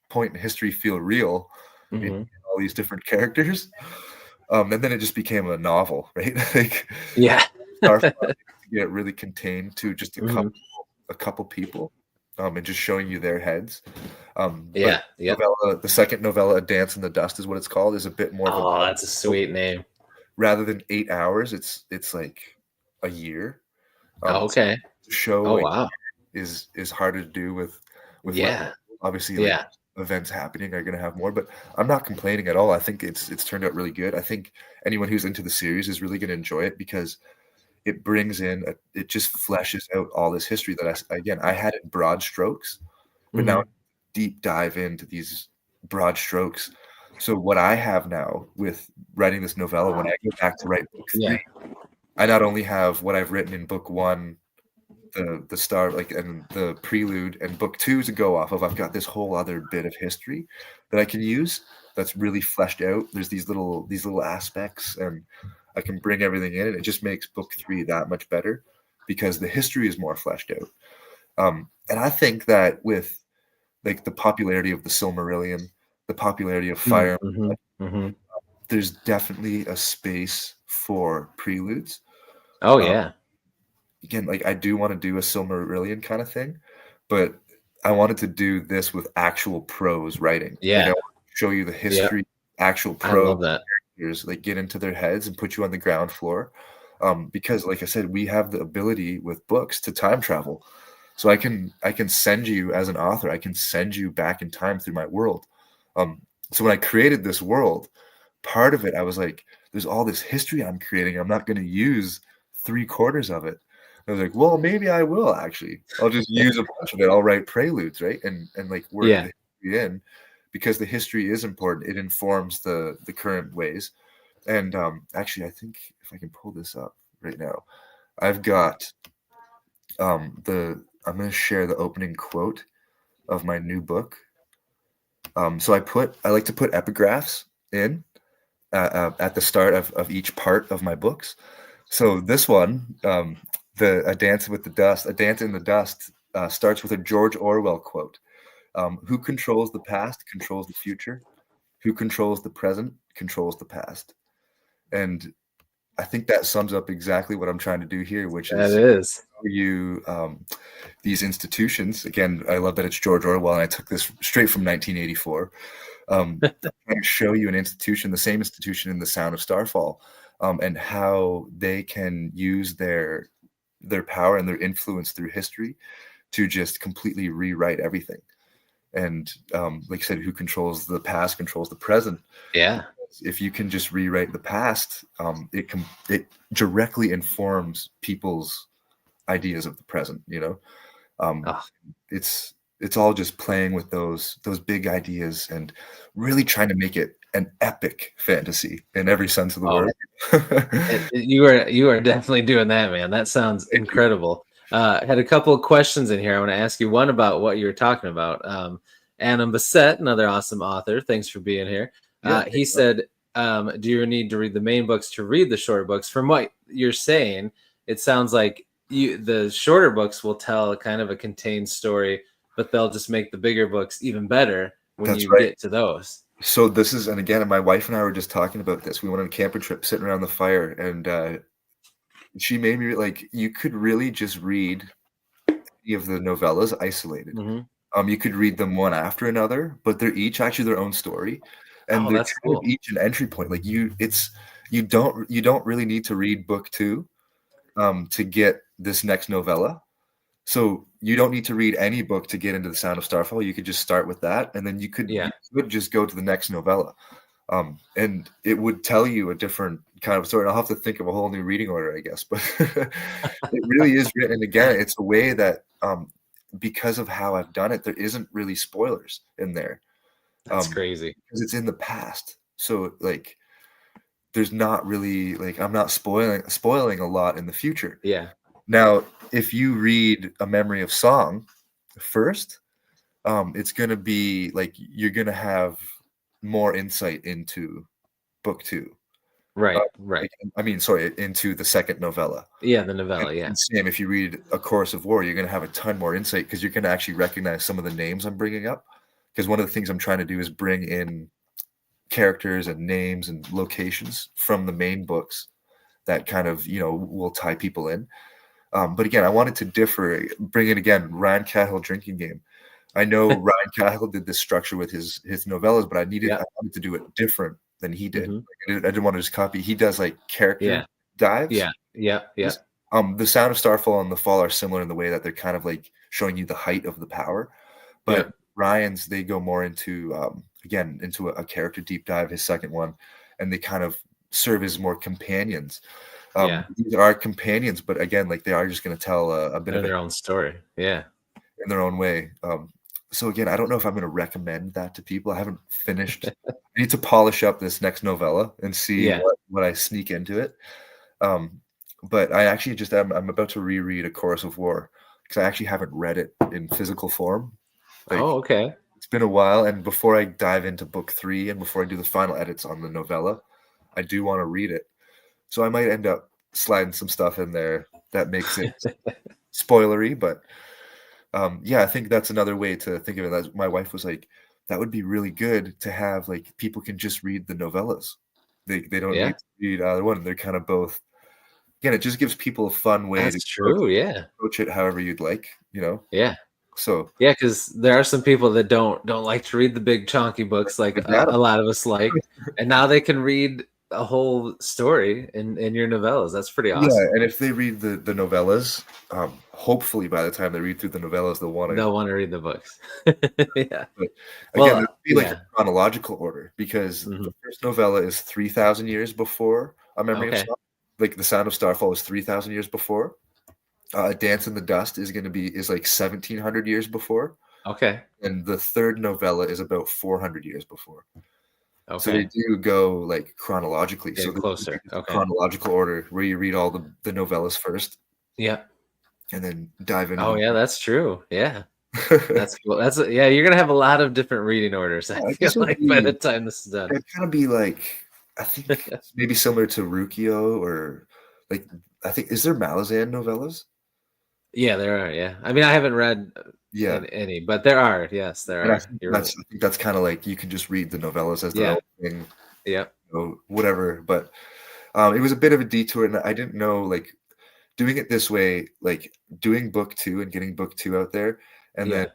point in history feel real, you Hmm. need all these different characters. And then it just became a novel, right? Like Yeah. Starfall to get really contained to just Hmm. a couple people, and just showing you their heads. But Yeah. Yep. novella, the second novella, "A Dance in the Dust" is what it's called, is a bit more of a Oh, that's a sweet name. rather than 8 hours. It's like a year. Oh, So okay. to show Oh, a wow. is harder to do with light Yeah. novel. Obviously, like Yeah. events happening are going to have more, but I'm not complaining at all. I think it's turned out really good. I think anyone who's into the series is really going to enjoy it because it brings in it just fleshes out all this history that I had in broad strokes, but now deep dive into these broad strokes. So what I have now with writing this novella, when I go back to write book 3, Yeah. I not only have what I've written in book 1, the start, like, and the prelude, and book 2 to go off of. I've got this whole other bit of history that I can use that's really fleshed out. There's these little aspects, and I can bring everything in, and it just makes book 3 that much better because the history is more fleshed out. And I think that with like the popularity of the Silmarillion, the popularity of Fire, there's definitely a space for preludes. Oh yeah. Again, like I do want to do a Silmarillion kind of thing, but I wanted to do this with actual prose writing. Yeah. Like I want to show you the history, actual I prose love that. characters, like get into their heads and put you on the ground floor. Because like I said, we have the ability with books to time travel. So I can send you as an author, I can send you back in time through my world. So when I created this world, part of it, I was like, there's all this history I'm creating. I'm not going to use 3/4 of it. I was like, well, maybe I will actually. I'll just use a bunch of it. I'll write preludes, right? And like work the history in because the history is important. It informs the current ways. And actually, I think if I can pull this up right now, I've got I'm going to share the opening quote of my new book. So I like to put epigraphs in at the start of each part of my books. So this one, a Dance with the Dust, A Dance in the Dust, starts with a George Orwell quote. Who controls the past controls the future. Who controls the present controls the past. And I think that sums up exactly what I'm trying to do here, which is show you these institutions. Again, I love that it's George Orwell, and I took this straight from 1984. I'm trying to show you an institution, the same institution in The Sound of Starfall, and how they can use their power and their influence through history to just completely rewrite everything. And like I said, who controls the past controls the present. Yeah. If you can just rewrite the past, it directly informs people's ideas of the present. It's all just playing with those big ideas and really trying to make it an epic fantasy in every sense of the word. You are definitely doing that, man. That sounds incredible. I had a couple of questions in here. I want to ask you one about what you were talking about. Adam Bassett, another awesome author. Thanks for being here. He said, do you need to read the main books to read the short books? From what you're saying, it sounds like the shorter books will tell kind of a contained story, but they'll just make the bigger books even better when you get to those. So this is, and again, my wife and I were just talking about this. We went on a camping trip, sitting around the fire, and she made me like, you could really just read any of the novellas isolated. You could read them one after another, but they're each actually their own story, and they're kind of each an entry point. Like you don't really need to read book 2 to get this next novella. So you don't need to read any book to get into The Sound of Starfall. You could just start with that, and then you could just go to the next novella, and it would tell you a different kind of story. I'll have to think of a whole new reading order, I guess. But it really is written. And again, it's a way that because of how I've done it, there isn't really spoilers in there. That's crazy because it's in the past. So like, there's not really like I'm not spoiling a lot in the future. Yeah. Now, if you read A Memory of Song first, it's going to be like you're going to have more insight into book 2. Right. Into the second novella. Yeah, the novella, and same, if you read A Chorus of War, you're going to have a ton more insight because you're going to actually recognize some of the names I'm bringing up. Because one of the things I'm trying to do is bring in characters and names and locations from the main books that kind of, will tie people in. But again, I wanted to bring in again Ryan Cahill Drinking Game. I know Ryan Cahill did this structure with his novellas, but I wanted to do it different than he did. I didn't want to just copy. He does like character dives. Yeah. The Sound of Starfall and The Fall are similar in the way that they're kind of like showing you the height of the power. But Ryan's, they go more into again into a character deep dive, his second one, and they kind of serve as more companions. Yeah. These are companions, but again, like they are just going to tell a bit They're of it their own story. Yeah. in their own way. So again, I don't know if I'm going to recommend that to people. I haven't finished. I need to polish up this next novella and see Yeah. what I sneak into it. But I actually just I'm about to reread A Chorus of War because I actually haven't read it in physical form. Like Oh, okay. it's been a while, and before I dive into book 3 and before I do the final edits on the novella, I do want to read it. So I might end up sliding some stuff in there that makes it spoilery, but yeah, I think that's another way to think of it. As my wife was like, that would be really good to have like people can just read the novellas. They don't Yeah. need to read either one. They're kind of both. Again, it just gives people a fun way to That's true. Yeah. approach it however you'd like, you know. Yeah. So Yeah, because there are some people that don't like to read the big chunky books like like that, a lot of us like, and now they can read a whole story in your novellas. That's pretty yeah, awesome. and if they read the novellas, hopefully by the time they read through the novellas, they'll want to. They'll want to read the books. Yeah. But again, Well, there'd be like a yeah. chronological order because Mhm. the first novella is 3,000 years before A Memory of Okay. Song. Like The Sound of Starfall is 3,000 years before. Dance in the Dust is like 1,700 years before, Okay. and the third novella is about 400 years before. So they Okay. do go like chronologically. So Getting there's closer. a Okay. chronological order where you read all the novellas first Yeah. and then dive into Oh, the yeah, that's true. Yeah. yeah, That's cool. Yeah, you're gonna have a lot of different reading orders, I I feel guess it would like, by the be time this is done. it'd kind of be like I think it's maybe similar to Rukio or like I think is there Malazan novellas? Yeah, there are, yeah. I mean, I haven't read Yeah. any, but there are. Yes, there And are. You're right. I think that's kind of like you can just read the novellas as their Yeah. own thing, Yep. you know, whatever. But it was a bit of a detour, and I didn't know like doing it this way, like doing book 2 and getting book 2 out there, and then Yeah.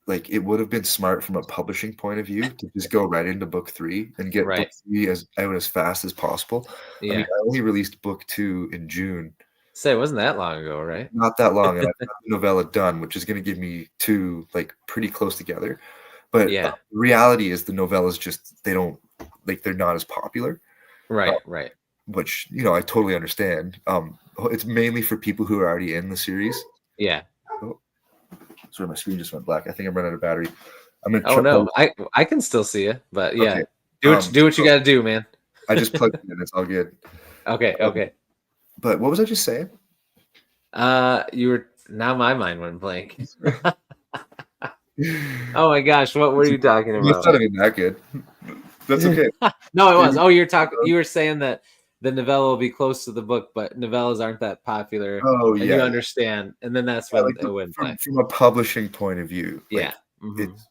like it would have been smart from a publishing point of view to just go right into book 3 and get book Right. 3 as out as fast as possible. I mean, Yeah. I only released book 2 in June, Say, it wasn't that long ago, right? not that long, and I've got the novella done, which is going to give me 2 like pretty close together. But Yeah. the reality is the novellas just they don't like they're not as popular, uh, Right, right. which you know I totally understand. It's mainly for people who are already in the series. Yeah. Oh, sorry, my screen just went black. I think I'm running out of battery. I'm gonna Oh, try. no. I can still see you, but Okay. yeah. Do what you So gotta do, man. I just plugged it in. It's all good. Okay, Um, okay. but what was I just saying? You were now my mind went blank. Oh my gosh, what were you talking It must about? not have been that good. That's okay. No, it was. Maybe- Oh, you were saying that the novella will be close to the book, but novellas aren't that popular, Oh and you yeah, understand. And then that's yeah. when Like it went blank. from a publishing point of view, Yeah. like Hmm. it's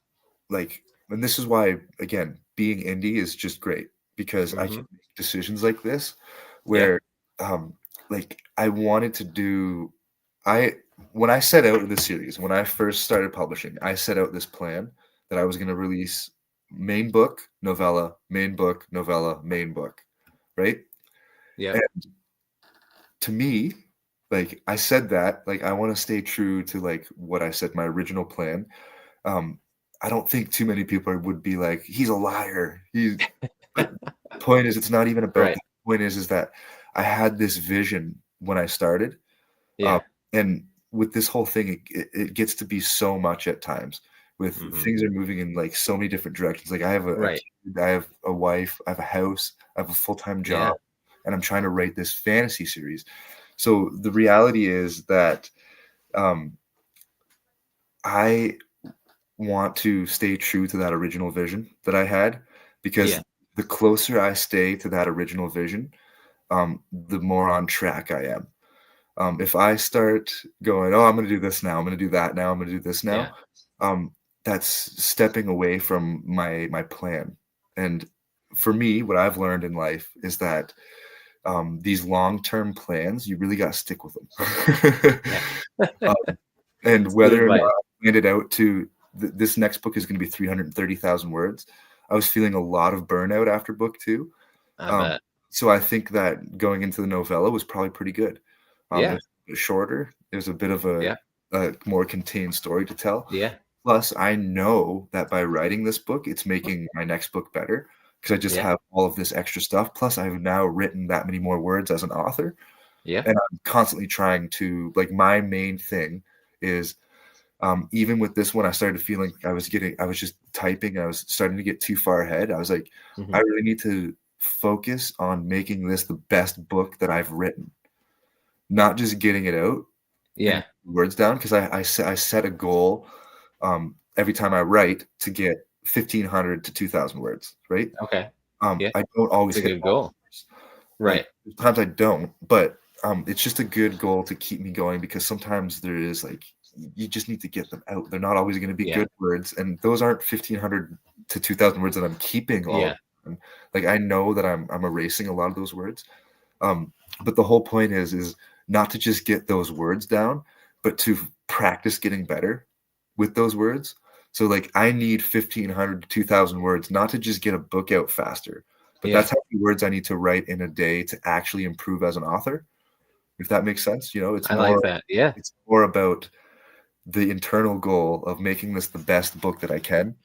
like, and this is why again being indie is just great because I Hmm. can make decisions like this, Yeah. where like I wanted to do. I when I set out the series when I first started publishing, I set out this plan that I was going to release main book novella, main book novella, main book, right? Yep. To me, like I said that, like I want to stay true to like what I said, my original plan. Um, I don't think too many people would be like, he's a liar. But the point is, it's not even about Right. that. The point is that I had this vision when I started. Um, Yeah. and with this whole thing, it gets to be so much at times with Hmm. things are moving in like so many different directions. Like I have a Right. kid, I have a wife, I have a house, I have a full-time job, Yeah. and I'm trying to write this fantasy series. So the reality is that um, I want to stay true to that original vision that I had because Yeah. the closer I stay to that original vision, the more on track I am. If I start going, oh, I'm going to do this now, I'm going to do that now, I'm going to do this now, Yeah. um, that's stepping away from my plan. And for me, what I've learned in life is that these long-term plans, you really got to stick with them. Yeah. um, and It's good whether or not advice. I handed out to this next book is going to be 330,000 words. I was feeling a lot of burnout after book 2. I Um, bet. so I think that going into the novella was probably pretty good. It Yeah. was a bit shorter. It was a bit of Yeah. a more contained story to tell. Yeah. Plus, I know that by writing this book, it's making my next book better because I just Yeah. have all of this extra stuff. Plus, I've now written that many more words as an author, Yeah. and I'm constantly trying to like my main thing is even with this one, I started feeling I was just typing, I was starting to get too far ahead. I was like, I Hmm. really need to focus on making this the best book that I've written, not just getting it out and Yeah. words down because I set a goal every time I write to get 1,500 to 2,000 words, right? Okay. Yeah. I don't always It's a hit good all goal. numbers. Like Right. there's times I don't, but it's just a good goal to keep me going because sometimes there is like you just need to get them out. They're not always going to be Yeah. good words, and those aren't 1,500 to 2,000 words that I'm keeping all of Yeah. them. Like I know that I'm erasing a lot of those words. Um, but the whole point is not to just get those words down, but to practice getting better with those words. So like I need 1,500 to 2,000 words, not to just get a book out faster, but Yeah. that's how many words I need to write in a day to actually improve as an author. If that makes sense, I like that. Yeah. it's more about the internal goal of making this the best book that I can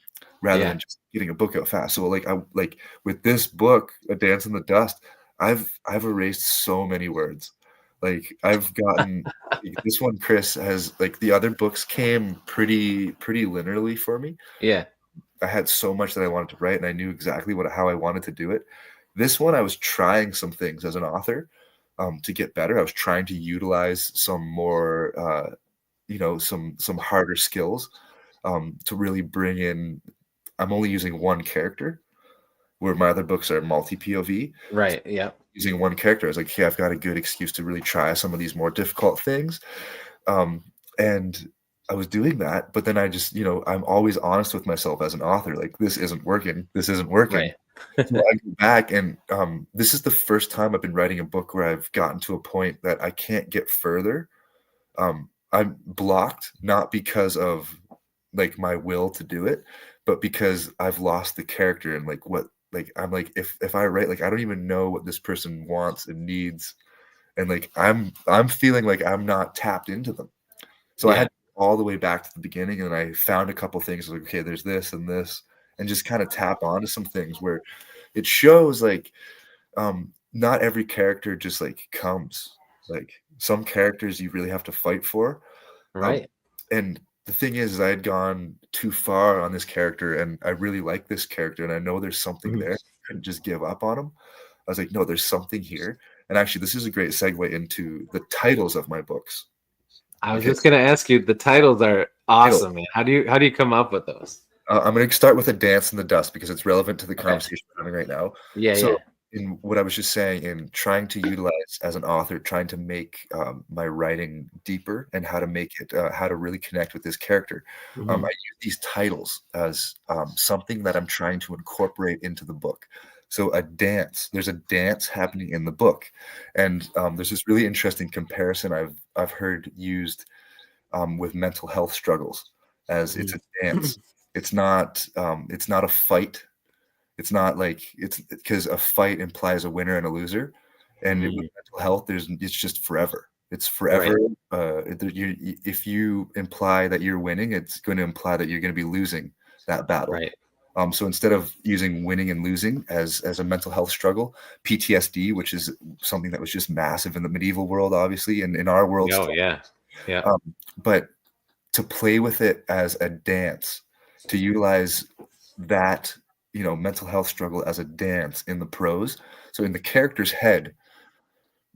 rather Yeah. than just getting a book out fast. So like I like with this book, A Dance in the Dust, I've erased so many words. Like I've gotten like, this one, Chris, has like the other books came pretty linearly for me. Yeah. I had so much that I wanted to write and I knew exactly how I wanted to do it. This one I was trying some things as an author to get better. I was trying to utilize some more some harder skills to really bring in. I'm only using one character, where my other books are multi POV. So Right. Yeah. using one character, I was like, okay, I've got a good excuse to really try some of these more difficult things. Um, and I was doing that, but then I just, I'm always honest with myself as an author. Like, this isn't working. This isn't working. Right. So I go back, and this is the first time I've been writing a book where I've gotten to a point that I can't get further. I'm blocked not because of like my will to do it, but because I've lost the character and like what like I'm like if I write like I don't even know what this person wants and needs, and like I'm feeling like I'm not tapped into them. So I had Yeah. to go all the way back to the beginning, and I found a couple things like okay, there's this and this, and just kind of tap onto some things where it shows like not every character just like comes. Like some characters you really have to fight for. Um, Right. and the thing is I had gone too far on this character, and I really like this character, and I know there's something Mhm. there. I couldn't just give up on him. I was like, no, there's something here. And actually, this is a great segue into the titles of my books. I was Okay, just gonna ask you. The titles are title. awesome, man. How do you come up with those? I'm going to start with A Dance in the Dust because it's relevant to the Okay. conversation we're having right now. Yeah. So, Yeah. in what I was just saying, in trying to utilize as an author, trying to make my writing deeper and how to make it, how to really connect with this character, I Hmm. use these titles as something that I'm trying to incorporate into the book. So, there's a dance happening in the book, and there's this really interesting comparison I've heard used with mental health struggles as it's Hmm. a dance. It's not a fight. It's not like it's because a fight implies a winner and a loser, and with Hmm. mental health, it's just forever. It's Right. forever. If you imply that you're winning, it's going to imply that you're going to be losing that battle. Right. So instead of using winning and losing as a mental health struggle, PTSD, which is something that was just massive in the medieval world, obviously, and in our world Oh still. yeah. Yeah. Um, but to play with it as a dance, to utilize that, mental health struggle as a dance in the prose. So in the character's head,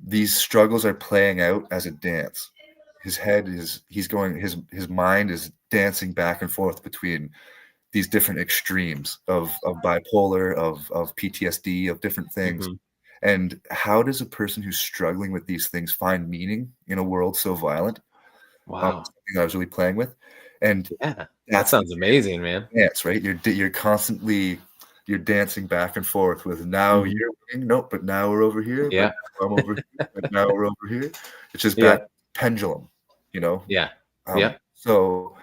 these struggles are playing out as a dance. His mind is dancing back and forth between these different extremes of bipolar, of PTSD, of different things. Hmm. And how does a person who's struggling with these things find meaning in a world so violent? Wow. Something I was really playing with, and Yeah. That that's the sounds amazing, man. dance, right? You're dancing back and forth with now Hmm. you're winning, nope, but now we're over here, but Yeah. now I'm over here, but now we're over here. It's just back Yeah. pendulum, you know. Yeah. Yeah. So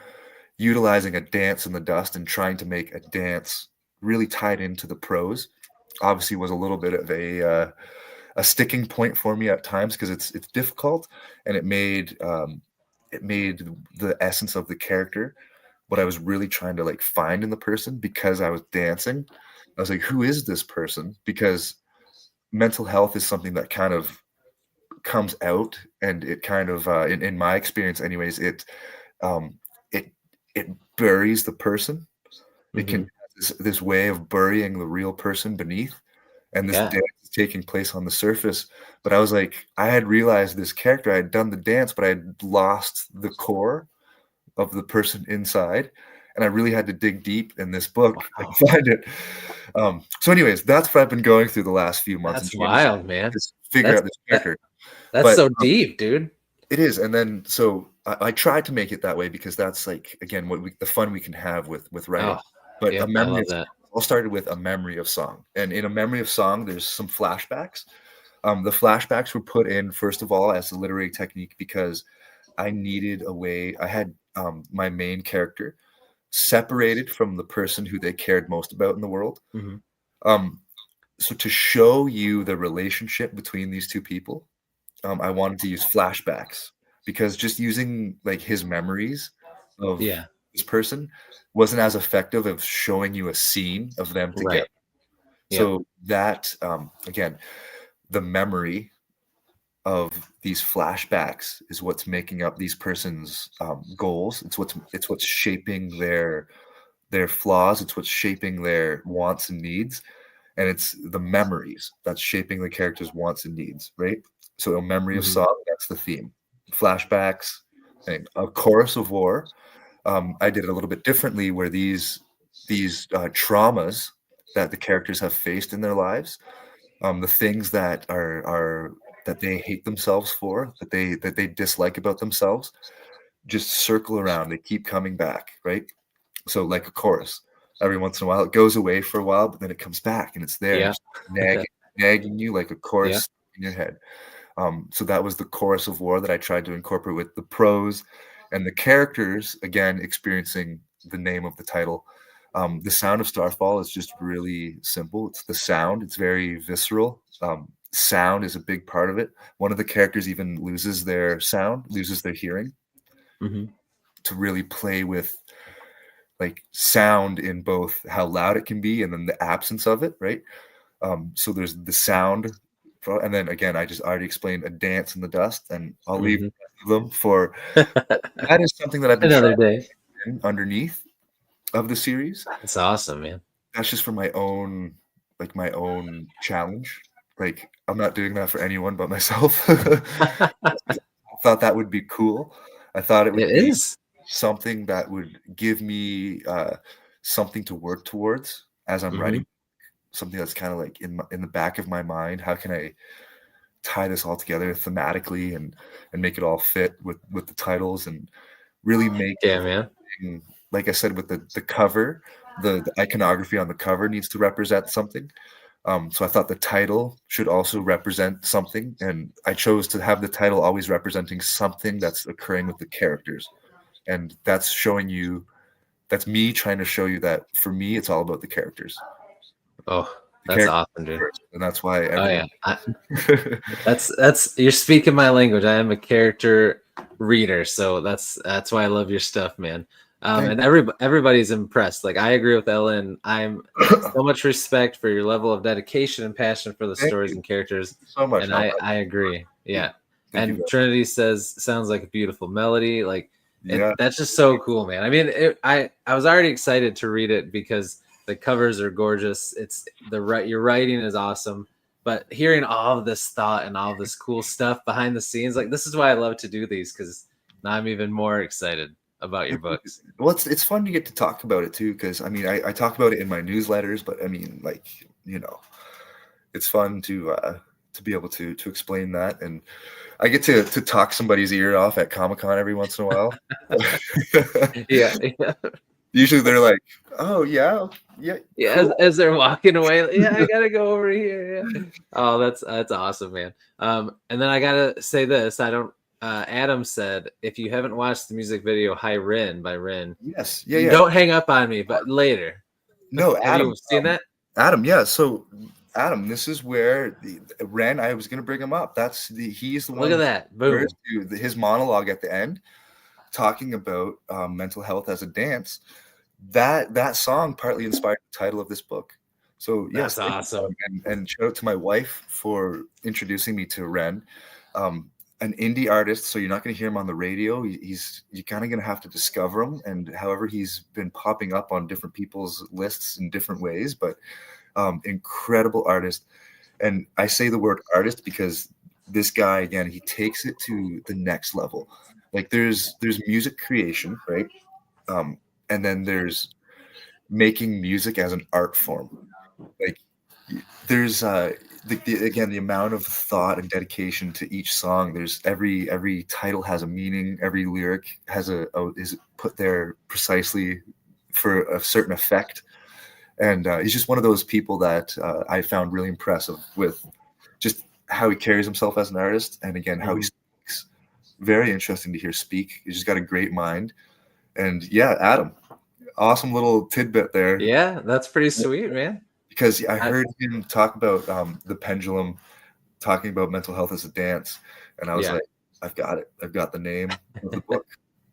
utilizing a dance in the dust and trying to make a dance really tied into the prose obviously was a little bit of a sticking point for me at times because it's difficult, and it made the essence of the character what I was really trying to like find in the person because I was dancing. I was like, who is this person? Because mental health is something that kind of comes out, and it kind of in my experience anyways, um it it buries the person. It can Mm-hmm. this way of burying the real person beneath, and this Yeah. dance is taking place on the surface. But I was like, I had realized this character, I had done the dance, but I had lost the core of the person inside, and I really had to dig deep in this book and Wow. find it. So anyways, that's what I've been going through the last few months and That's trying to wild, man. just figure That's out this that, character. that's But so deep, dude. it is, and then so I tried to make it that way because that's like again the fun we can have with writing. Oh, But a yep, I memory love of that. all started with a memory of song, and in a memory of song, there's some flashbacks. The flashbacks were put in first of all as a literary technique because I needed a way. I had my main character separated from the person who they cared most about in the world. Mm-hmm. Um, so to show you the relationship between these two people, I wanted to use flashbacks because just using like his memories of Yeah, this person wasn't as effective of showing you a scene of them together. right. Yep. So that again, the memory of these flashbacks is what's making up these person's goals. It's what's shaping their flaws. It's what's shaping their wants and needs, and it's the memories that's shaping the character's wants and needs, right? So a memory of Mm-hmm. song, that's the theme. Flashbacks and a chorus of war. I did it a little bit differently, where these traumas that the characters have faced in their lives, the things that are that they hate themselves for, that they dislike about themselves, just circle around. They keep coming back, right? So like a chorus, every once in a while it goes away for a while, but then it comes back and it's there, Yeah. just nagging you like a Yeah. chorus in your head. So that was the chorus of war that I tried to incorporate with the prose and the characters, again experiencing the name of the title. The sound of Starfall is just really simple. It's the sound. It's very visceral. Sound is a big part of it. One of the characters even loses their sound, loses their hearing, Mm-hmm. to really play with like sound in both how loud it can be and then the absence of it, right? So there's the sound, and then again, I just already explained a dance in the dust, and I'll leave Mm-hmm. them for that is something that I've been Another trying day. underneath of the series. That's awesome, man. That's just for my own challenge. Like I'm not doing that for anyone but myself. I thought that would be cool. I thought it It would be is. something that would give me something to work towards as I'm Mm-hmm. writing. Something that's kind of like in the back of my mind. How can I tie this all together thematically and make it all fit with the titles and really make the Yeah, whole man. thing, like I said, with the cover, the iconography on the cover needs to represent something. So I thought the title should also represent something, and I chose to have the title always representing something that's occurring with the characters, and that's me trying to show you that for me it's all about the characters. Oh, The that's characters awesome, dude. first, and that's why Oh everyone. yeah. That's you're speaking my language. I am a character reader, so that's why I love your stuff, man. Thank And everybody's impressed. Like I agree with Ellen. I'm so much respect for your level of dedication and passion for the thank stories you and characters, so much. and No, I agree. Yeah. thank you And very Trinity says sounds like a beautiful melody. Like Yeah, that's just so cool, man. I mean, I was already excited to read it because the covers are gorgeous. It's your writing is awesome, but hearing all of this thought and all of this cool stuff behind the scenes, like this is why I love to do these, because now I'm even more excited about your books. well, it's fun to get to talk about it too, because I mean, I talk about it in my newsletters, but I mean, like it's fun to be able to explain that, and I get to talk somebody's ear off at Comic-Con every once in a while. Yeah, yeah, Usually they're like, "Oh yeah, yeah, yeah. As, cool." as they're walking away, like, yeah, I gotta go over here. Yeah. Oh, that's awesome, man. And then I gotta say this. I don't. Adam said, if you haven't watched the music video "Hi Rin" by Rin, Yes, yeah, yeah. don't hang up on me, but later. No, Have you seen that? Adam, yeah. So Adam, this is where Ren. I was gonna bring him up. He's the Look one at who that. refers Boom. to his monologue at the end. talking about mental health as a dance, that song partly inspired the title of this book. So yes, That's thank you, awesome. and shout out to my wife for introducing me to Ren, um, an indie artist. So you're not going to hear him on the radio. You're kind of going to have to discover him, and however he's been popping up on different people's lists in different ways. But incredible artist, and I say the word artist because this guy again, he takes it to the next level. Like there's music creation, right? Um, and then there's making music as an art form. Like there's again the amount of thought and dedication to each song. There's every title has a meaning. Every lyric has is put there precisely for a certain effect. And he's just one of those people that I found really impressive with just how he carries himself as an artist, and again how he speaks. Very interesting to hear speak. He's just got a great mind. And yeah, Adam, awesome little tidbit there. Yeah, that's pretty sweet, man. Because I heard him talk about the pendulum, talking about mental health as a dance, and I was like, I've got it. I've got the name of the book,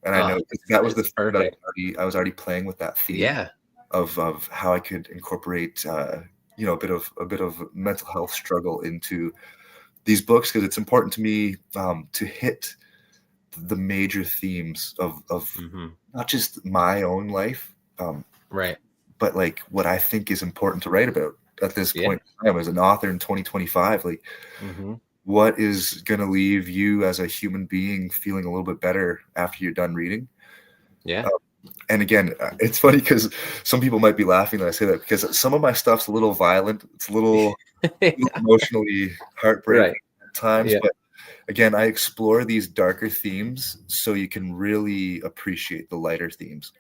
and I know that was the thing that I was already playing with that theme of how I could incorporate a bit of mental health struggle into these books, because it's important to me to hit the major themes of not just my own life, right, but like what I think is important to write about at this point in time as an author in 2025. Like, what is going to leave you as a human being feeling a little bit better after you're done reading? Yeah. And again, it's funny because some people might be laughing when I say that, because some of my stuff's a little violent. It's a little emotionally heartbreaking at times. But again, I explore these darker themes so you can really appreciate the lighter themes.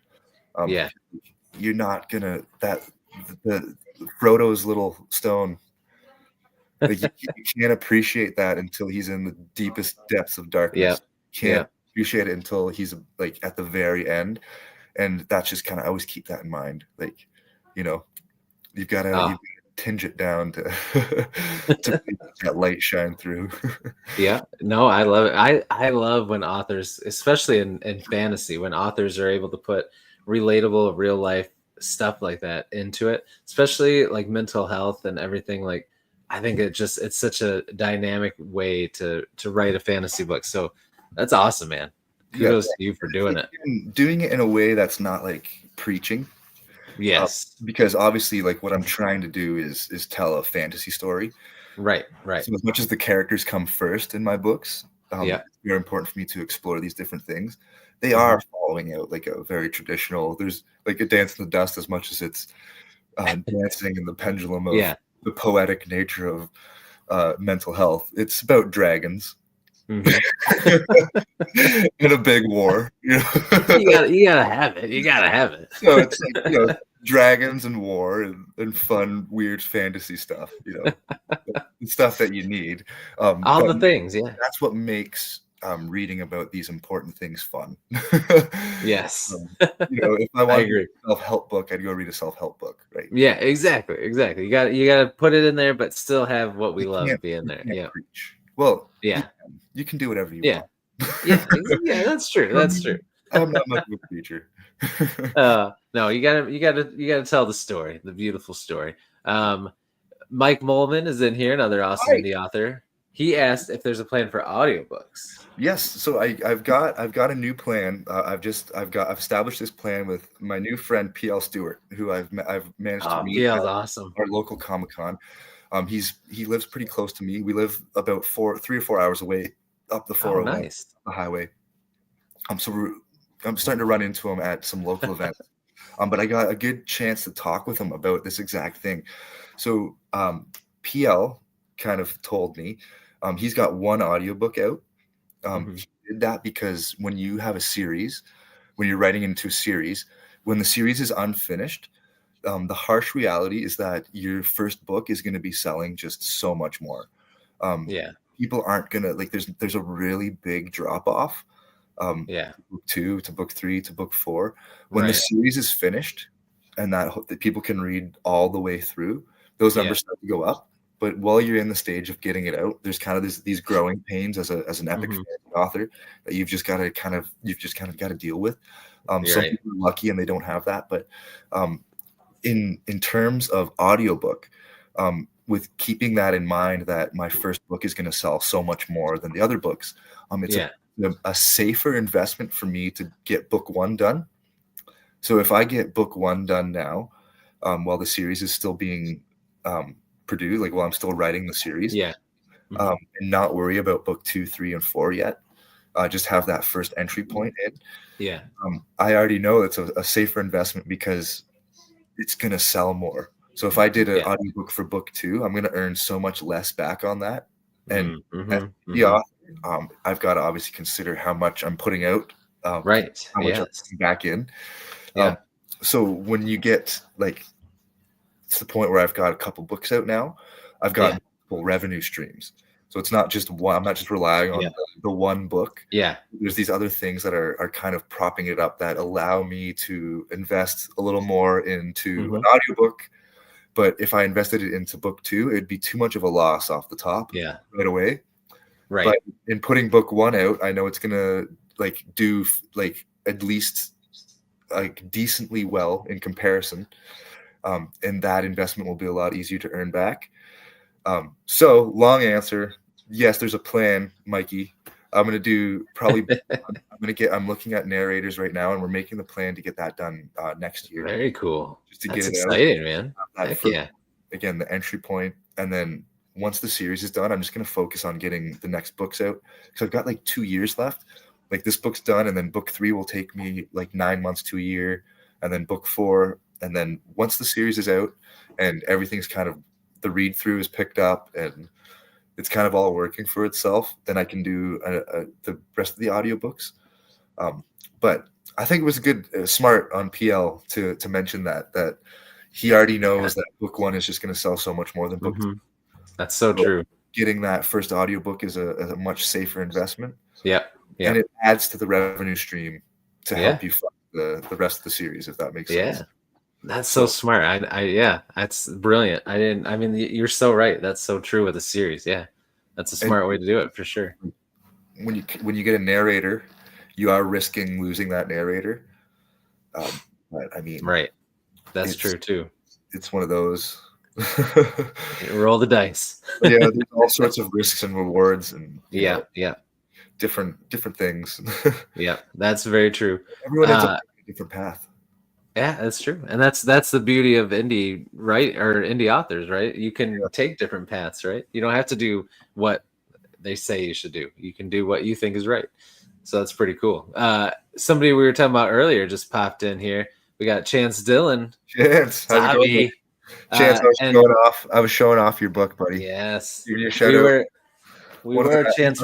You're not gonna the Frodo's little stone. Like you can't appreciate that until he's in the deepest depths of darkness. Can't appreciate it until he's like at the very end. And that's just kind of, I always keep that in mind. Like, you've got to tinge it down to make that light shine through. No, I love it. I love when authors, especially in fantasy, when authors are able to put relatable real life stuff like that into it, especially like mental health and everything. Like, I think it's such a dynamic way to write a fantasy book. So that's awesome, man. Kudos to you for doing it. Doing it in a way that's not like preaching. Yes. Because obviously, like, what I'm trying to do is tell a fantasy story. Right. So as much as the characters come first in my books, it's very important for me to explore these different things. They are following out like a very traditional, there's like a Dance in the Dust as much as it's dancing in the pendulum of the poetic nature of mental health. It's about dragons. In a big war, you gotta have it. You gotta have it. So it's like, dragons and war and fun, weird fantasy stuff. The stuff that you need. All the things, That's what makes reading about these important things fun. Yes. If I want to read a self-help book, I'd go read a self-help book, right? Yeah, exactly. You gotta put it in there, but still have what we love be in there. Yeah. Preach. Well, you can do whatever you want. Yeah, that's true. That's true. I'm not much of a preacher. No, you gotta tell the story, the beautiful story. Mike Molman is in here, another awesome indie author. He asked if there's a plan for audiobooks. Yes, so I've got a new plan. I've established this plan with my new friend PL Stewart, who I've managed to meet PL's at awesome. our local Comic-Con. He lives pretty close to me. We live about 3 or 4 hours away up the 401, the highway. So I'm starting to run into him at some local events. But I got a good chance to talk with him about this exact thing. So PL kind of told me he's got one audiobook out. He did that because when you have a series, when you're writing into a series, when the series is unfinished, the harsh reality is that your first book is going to be selling just so much more. People aren't going to, like, there's a really big drop off. Book 2 to book 3 to book 4. When the series is finished and that people can read all the way through, those numbers start to go up. But while you're in the stage of getting it out, there's kind of these growing pains as an epic fantasy author that you've just got to kind of got to deal with. Some Right. people are lucky and they don't have that, but in terms of audiobook, with keeping that in mind, that my first book is going to sell so much more than the other books, it's a safer investment for me to get book one done. So if I get book one done now, while the series is still being produced, like while I'm still writing the series, and not worry about book 2, 3, and 4 yet, just have that first entry point in. Yeah. I already know it's a safer investment because it's going to sell more. So if I did an audiobook for book 2, I'm going to earn so much less back on that. And as the author, I've got to obviously consider how much I'm putting out, right. how much I'm putting back in. Yeah. So when you get like to the point where I've got a couple books out now, I've got multiple revenue streams. So it's not just one. I'm not just relying on the one book. Yeah. There's these other things that are kind of propping it up that allow me to invest a little more into an audiobook. But if I invested it into book 2, it'd be too much of a loss off the top right away. Right. But in putting book 1 out, I know it's gonna like do like at least like decently well in comparison. And that investment will be a lot easier to earn back. So long answer. Yes, there's a plan, Mikey. I'm going to do probably, I'm looking at narrators right now, and we're making the plan to get that done next year. Very cool. Just to That's get it exciting, out. man. Heck First, again, the entry point. And then once the series is done, I'm just going to focus on getting the next books out. Because I've got like 2 years left. Like this book's done, and then book 3 will take me like 9 months to a year. And then book 4. And then once the series is out and everything's kind of, the read through is picked up and it's kind of all working for itself, then I can do the rest of the audiobooks. But I think it was smart on PL to mention that he already knows that book 1 is just going to sell so much more than book 2. That's so true. Getting that first audiobook is a much safer investment. Yeah. And it adds to the revenue stream to help you fund the rest of the series, if that makes sense. That's so smart. That's brilliant. You're so right. That's so true with the series. Yeah. That's a smart way to do it for sure. When you get a narrator, you are risking losing that narrator. But I mean, right. That's true too. It's one of those. Roll the dice. There's all sorts of risks and rewards, and different things. Yeah, that's very true. Everyone ends up taking a different path. Yeah, that's true, and that's the beauty of indie, right? Or indie authors, right? You can take different paths, right? You don't have to do what they say you should do. You can do what you think is right. So that's pretty cool. Somebody we were talking about earlier just popped in here. We got Chance Dillon. Chance, how's it going? Chance, I was showing off your book, buddy. Yes, we were Chance.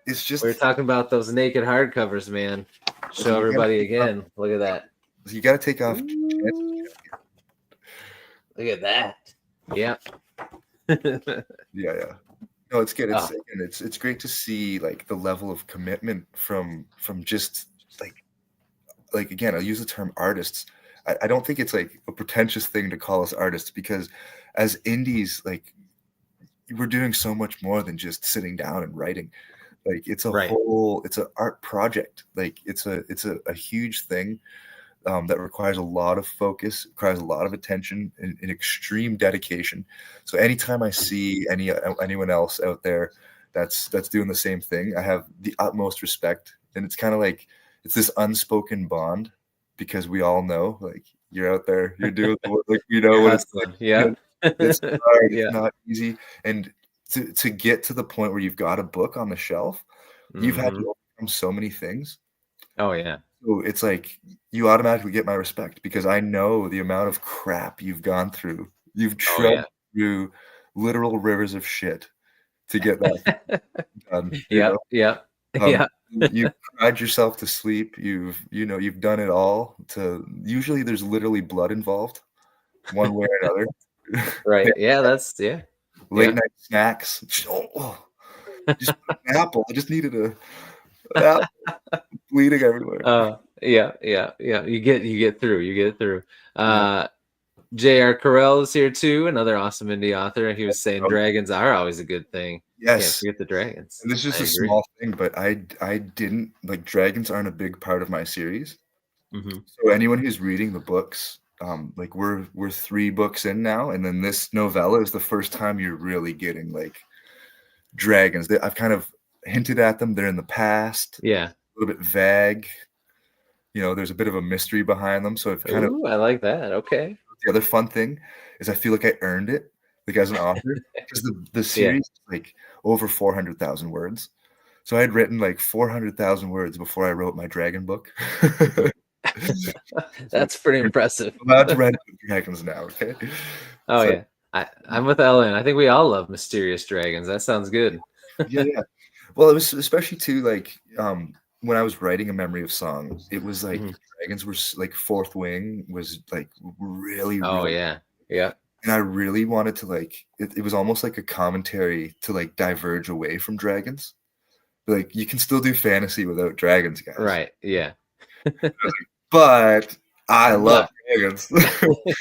It's just we were talking about those naked hardcovers, man. Show everybody again. Look at that. You got to take off. Look at that. Yeah. Yeah. No, it's good. It's great to see like the level of commitment from just like again, I'll use the term artists. I don't think it's like a pretentious thing to call us artists, because as indies, like we're doing so much more than just sitting down and writing. Like it's it's an art project. Like it's a huge thing that requires a lot of focus, requires a lot of attention and extreme dedication. So anytime I see anyone else out there that's doing the same thing, I have the utmost respect. And it's kind of like it's this unspoken bond, because we all know, like, you're out there, you're doing the work, like, you know what it's like. Yeah. It's hard, it's not easy. And to get to the point where you've got a book on the shelf, you've had to overcome so many things. Oh yeah. So it's like you automatically get my respect, because I know the amount of crap you've gone through. You've trudged through literal rivers of shit to get that done. Yeah. You've cried yourself to sleep. You've done it all. Usually there's literally blood involved, one way or another. Right. Yeah. Late night snacks. Just an apple. I just needed an apple. Bleeding everywhere. Yeah. You get through. J.R. Carell is here too, another awesome indie author. He was saying Oh, dragons are always a good thing. Can't yes. forget the dragons. And this is I just a agree. small thing, but I didn't like dragons aren't a big part of my series. Hmm. So anyone who's reading the books, like we're 3 books in now, and then this novella is the first time you're really getting like dragons. I've kind of hinted at them. They're in the past, Yeah. a little bit vague. There's a bit of a mystery behind them. So I've kind of Ooh, I like that. Okay. the other fun thing is I feel like I earned it, like as an author, because the Yeah. series is like over 400,000 words. So I had written like 400,000 words before I wrote my dragon book. So That's pretty impressive. I'm allowed to write dragons now, okay? Oh So yeah. I'm with Ellen. I think we all love mysterious dragons. That sounds good. yeah, yeah. Well, it was especially too like when I was writing A Memory of Song, it was like Mhm. dragons were like Fourth Wing was like really, Oh really, yeah. Yeah. and I really wanted to like it was almost like a commentary to like diverge away from dragons. Like you can still do fantasy without dragons, guys. Right. Yeah. But I love But dragons.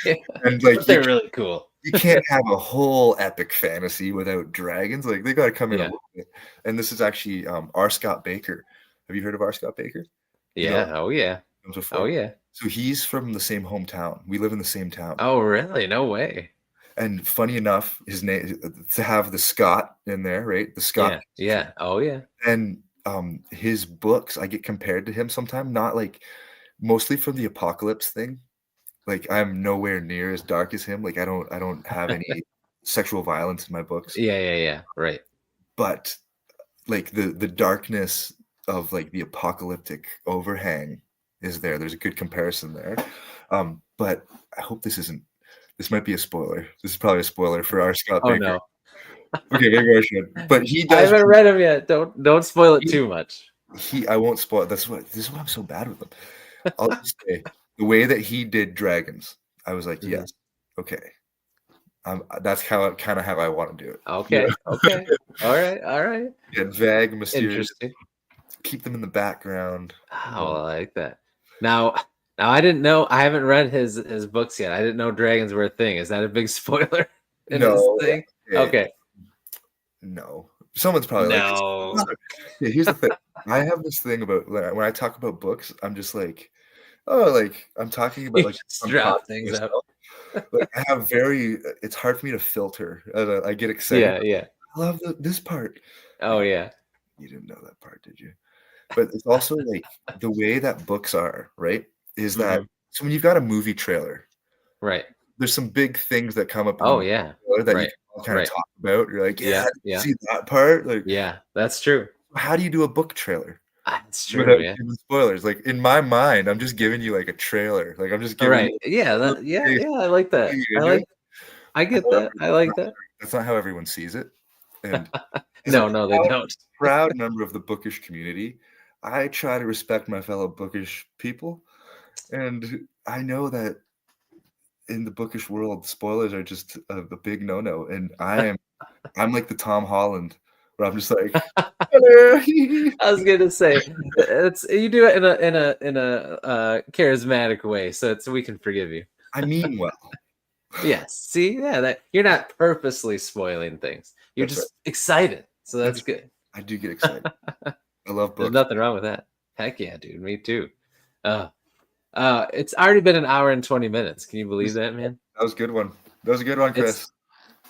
yeah. And like But they're really cool. you can't have a whole epic fantasy without dragons. Like they got to come in a Yeah. little bit. And this is actually R. Scott Baker. Have you heard of R. Scott Baker? You know, Yeah. Oh yeah. comes Oh before. yeah. So he's from the same hometown. We live in the same town. Oh really? No way. And funny enough, his name to have the Scott in there, right? The Scott. Yeah. Yeah. Oh yeah. And his books, I get compared to him sometime, not like mostly from the apocalypse thing. Like I'm nowhere near as dark as him. Like I don't have any sexual violence in my books. Yeah. Yeah. Yeah. Right. But like the darkness of like the apocalyptic overhang is there. There's a good comparison there. But I hope this might be a spoiler. This is probably a spoiler for our Scott Oh Baker. no. Okay, maybe I should. But he I does haven't read them yet. Don't spoil it he, too much. I won't spoil. This is why I'm so bad with them. I'll just say the way that he did dragons, I was like, Mhm. yes, okay. That's kind of how I want to do it. Okay. Okay. All right. All right. Get vague, mysterious, Interesting. keep them in the background. Oh, I like that. Now, now I didn't know. I haven't read his books yet. I didn't know dragons were a thing. Is that a big spoiler in his No, thing? okay, Okay. no. Someone's probably like, No. yeah, here's the thing. I have this thing about when I talk about books, I'm just like, oh, like I'm talking about You like just I'm drop talking to things out. myself. Like I have it's hard for me to filter. I get excited. Yeah. Yeah. I love this part. Oh Like, yeah. you didn't know that part, did you? But it's also like the way that books are, right? Is that Hmm. so when you've got a movie trailer, Right. there's some big things that come up in the Oh movie yeah. trailer that you Right. can all kind of Right. talk about. You're like, yeah, Yeah. I didn't Yeah. see that part. Like, Yeah. That's true. how do you do a book trailer That's without true. Yeah. giving spoilers? Like in my mind, I'm just giving you like a trailer. Like I'm just All giving right. you Yeah. a That. Yeah. taste Yeah. I like to that. get you I into it. like. I get However, that. I like that. that's not how everyone sees it. And as a No. No, they don't. proud member of the bookish community, I try to respect my fellow bookish people. And I know that in the bookish world, spoilers are just a big no-no. And I'm like the Tom Holland, where I'm just like, "Hello." I was gonna say it's you do it in a charismatic way, so it's we can forgive you. I mean well. Yes. See, yeah, that you're not purposely spoiling things. You're That's right. just excited, so That's that's right. good. I do get excited. I love There's books. nothing wrong with that. Heck yeah, dude. Me too. Uh, it's already been an hour and 20 minutes. Can you believe that, man? That was a good one. That was a good one, It's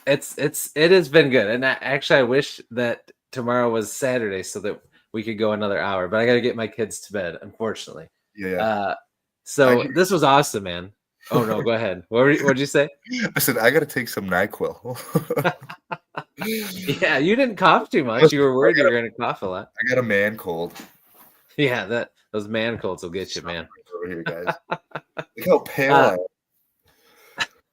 Chris. it has been good, and actually, I wish that tomorrow was Saturday so that we could go another hour. But I got to get my kids to bed, unfortunately. Yeah, yeah. Uh, I so this was awesome, man. Oh no, go ahead. What'd you say? I said I gotta take some NyQuil. Yeah, you didn't cough too much. You Listen, were worried you were gonna cough a lot. I got a man cold. Yeah, those man colds will get you, man. Over here, guys. Look how pale Uh,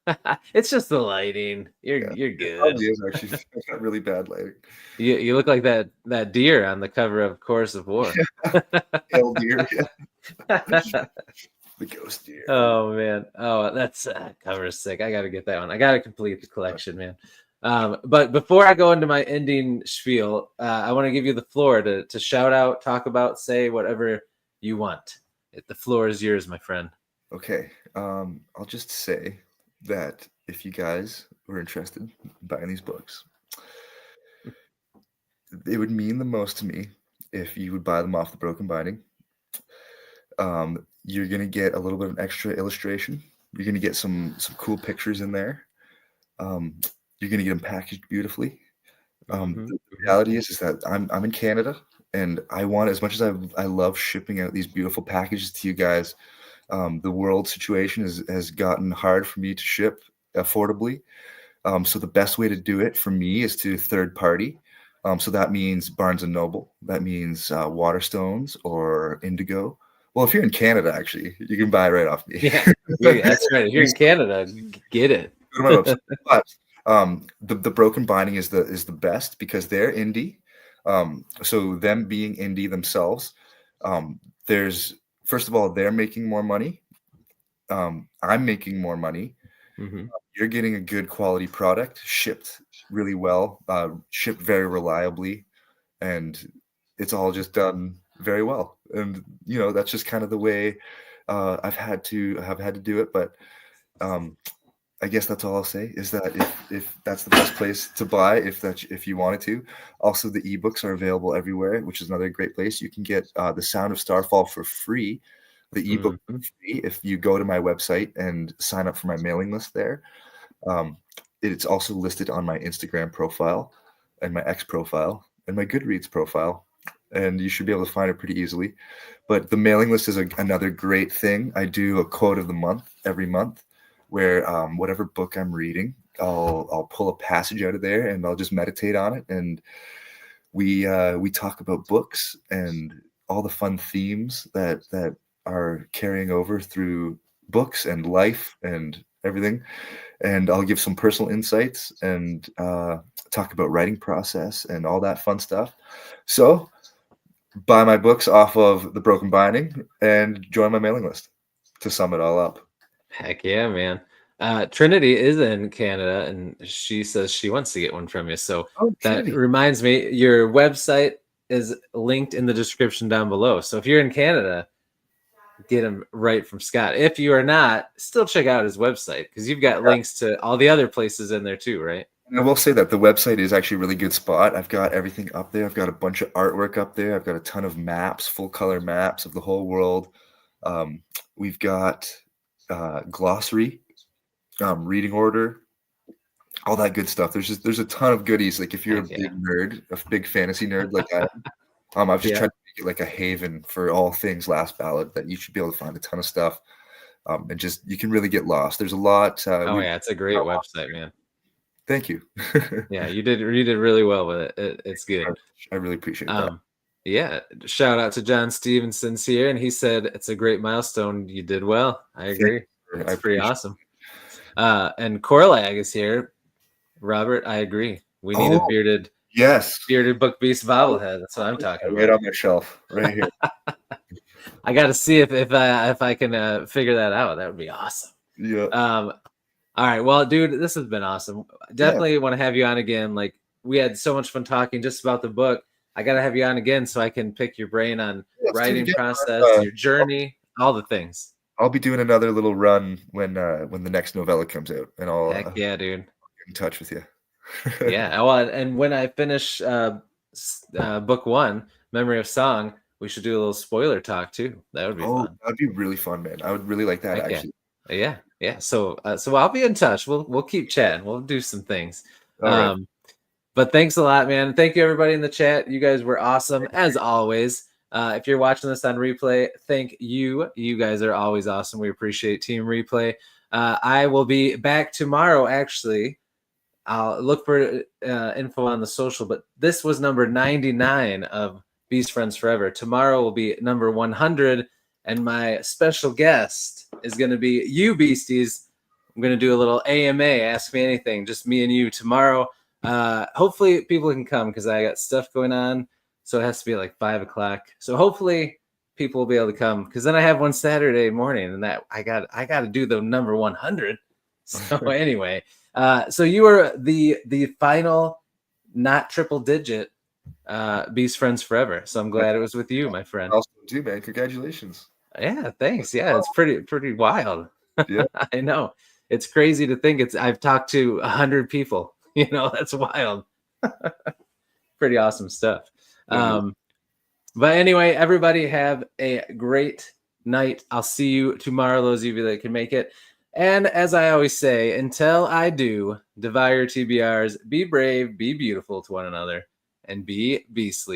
I am. it's just the lighting. You're Yeah, you're it good. probably is actually. I've got really bad lighting. You look like that deer on the cover of Chorus of War. Pale deer. The ghost deer. Oh man. Oh, that's cover is sick. I gotta get that one. I gotta complete the collection, man. But before I go into my ending spiel, I want to give you the floor to shout out, talk about, say whatever you want. The floor is yours, my friend. Okay. I'll just say that if you guys were interested in buying these books, it would mean the most to me if you would buy them off the Broken Binding. You're gonna get a little bit of an extra illustration. You're gonna get some cool pictures in there. You're gonna get them packaged beautifully. The reality is that I'm in Canada, and I want, as much as I love shipping out these beautiful packages to you guys. The world situation has gotten hard for me to ship affordably. So the best way to do it for me is to third party. So that means Barnes and Noble. That means Waterstones or Indigo. Well, if you're in Canada, actually, you can buy it right off me. Yeah, that's right. If you're in Canada, get it. Go to my website. But the Broken Binding is the best because they're indie. So them being indie themselves, there's, first of all, they're making more money. I'm making more money. You're getting a good quality product, shipped really well, shipped very reliably, and it's all just done very well. And that's just kind of the way I've had to do it. But I guess that's all I'll say is that if that's the best place to buy, if you wanted to. Also, the ebooks are available everywhere, which is another great place. You can get The Sound of Starfall for free, the ebook for free, if you go to my website and sign up for my mailing list there. It's also listed on my Instagram profile and my X profile and my Goodreads profile, and you should be able to find it pretty easily. But the mailing list is another great thing. I do a quote of the month every month, where whatever book I'm reading, I'll pull a passage out of there and I'll just meditate on it, and we talk about books and all the fun themes that are carrying over through books and life and everything. And I'll give some personal insights and talk about writing process and all that fun stuff. So buy my books off of the Broken Binding and join my mailing list to sum it all up. Heck yeah, man. Trinity is in Canada, and she says she wants to get one from you. So that Trinity. reminds me, your website is linked in the description down below. So if you're in Canada, get them right from Scott. If you are not, still check out his website because you've got links to all the other places in there too, right? And I will say that the website is actually a really good spot. I've got everything up there. I've got a bunch of artwork up there. I've got a ton of maps, full color maps of the whole world. We've got glossary, reading order, all that good stuff. There's a ton of goodies. Like if you're a big nerd, a big fantasy nerd like I am, I've just tried to make it like a haven for all things Last Ballad, that you should be able to find a ton of stuff. And just, you can really get lost. There's a lot. It's a great website, man. Thank you. Yeah, you did really well with it. It's good. I really appreciate that. Yeah, shout out to John Stevenson's here, and he said it's a great milestone. You did well. I agree. It's pretty awesome. And Corlag is here. Robert, I agree. We need a bearded book beast bobblehead. That's what I'm talking about. Right on my shelf, right here. I got to see if I can figure that out. That would be awesome. Yeah. All right. Well, dude, this has been awesome. Definitely want to have you on again. Like, we had so much fun talking just about the book. I got to have you on again so I can pick your brain on writing process, your journey, all the things. I'll be doing another little run when the next novella comes out, and I'll dude. get in touch with you. Yeah. Well, and when I finish book 1, Memory of Song, we should do a little spoiler talk too. That would be fun. That'd be really fun, man. I would really like that, actually. Yeah. So I'll be in touch. We'll keep chatting. We'll do some things. All right. But thanks a lot, man. Thank you, everybody in the chat. You guys were awesome, as always. If you're watching this on replay, thank you. You guys are always awesome. We appreciate Team Replay. I will be back tomorrow, actually. I'll look for info on the social, but this was number 99 of Beast Friends Forever. Tomorrow will be number 100, and my special guest is going to be you, Beasties. I'm going to do a little AMA, Ask Me Anything, just me and you tomorrow. Hopefully people can come because I got stuff going on, so it has to be like 5 o'clock. So hopefully people will be able to come, because then I have one Saturday morning, and that I got to do the number 100. So anyway, so you were the final, not triple digit, Beast Friends Forever. So I'm glad it was with you, my friend. Also, too, man. Congratulations. Yeah, thanks. Yeah, it's pretty wild. Yeah. I know. it's crazy to think I've talked to 100 people. That's wild. Pretty awesome stuff. But anyway, everybody have a great night. I'll see you tomorrow, those of you that can make it. And as I always say, until I do, divide your TBRs, be brave, be beautiful to one another, and be beastly.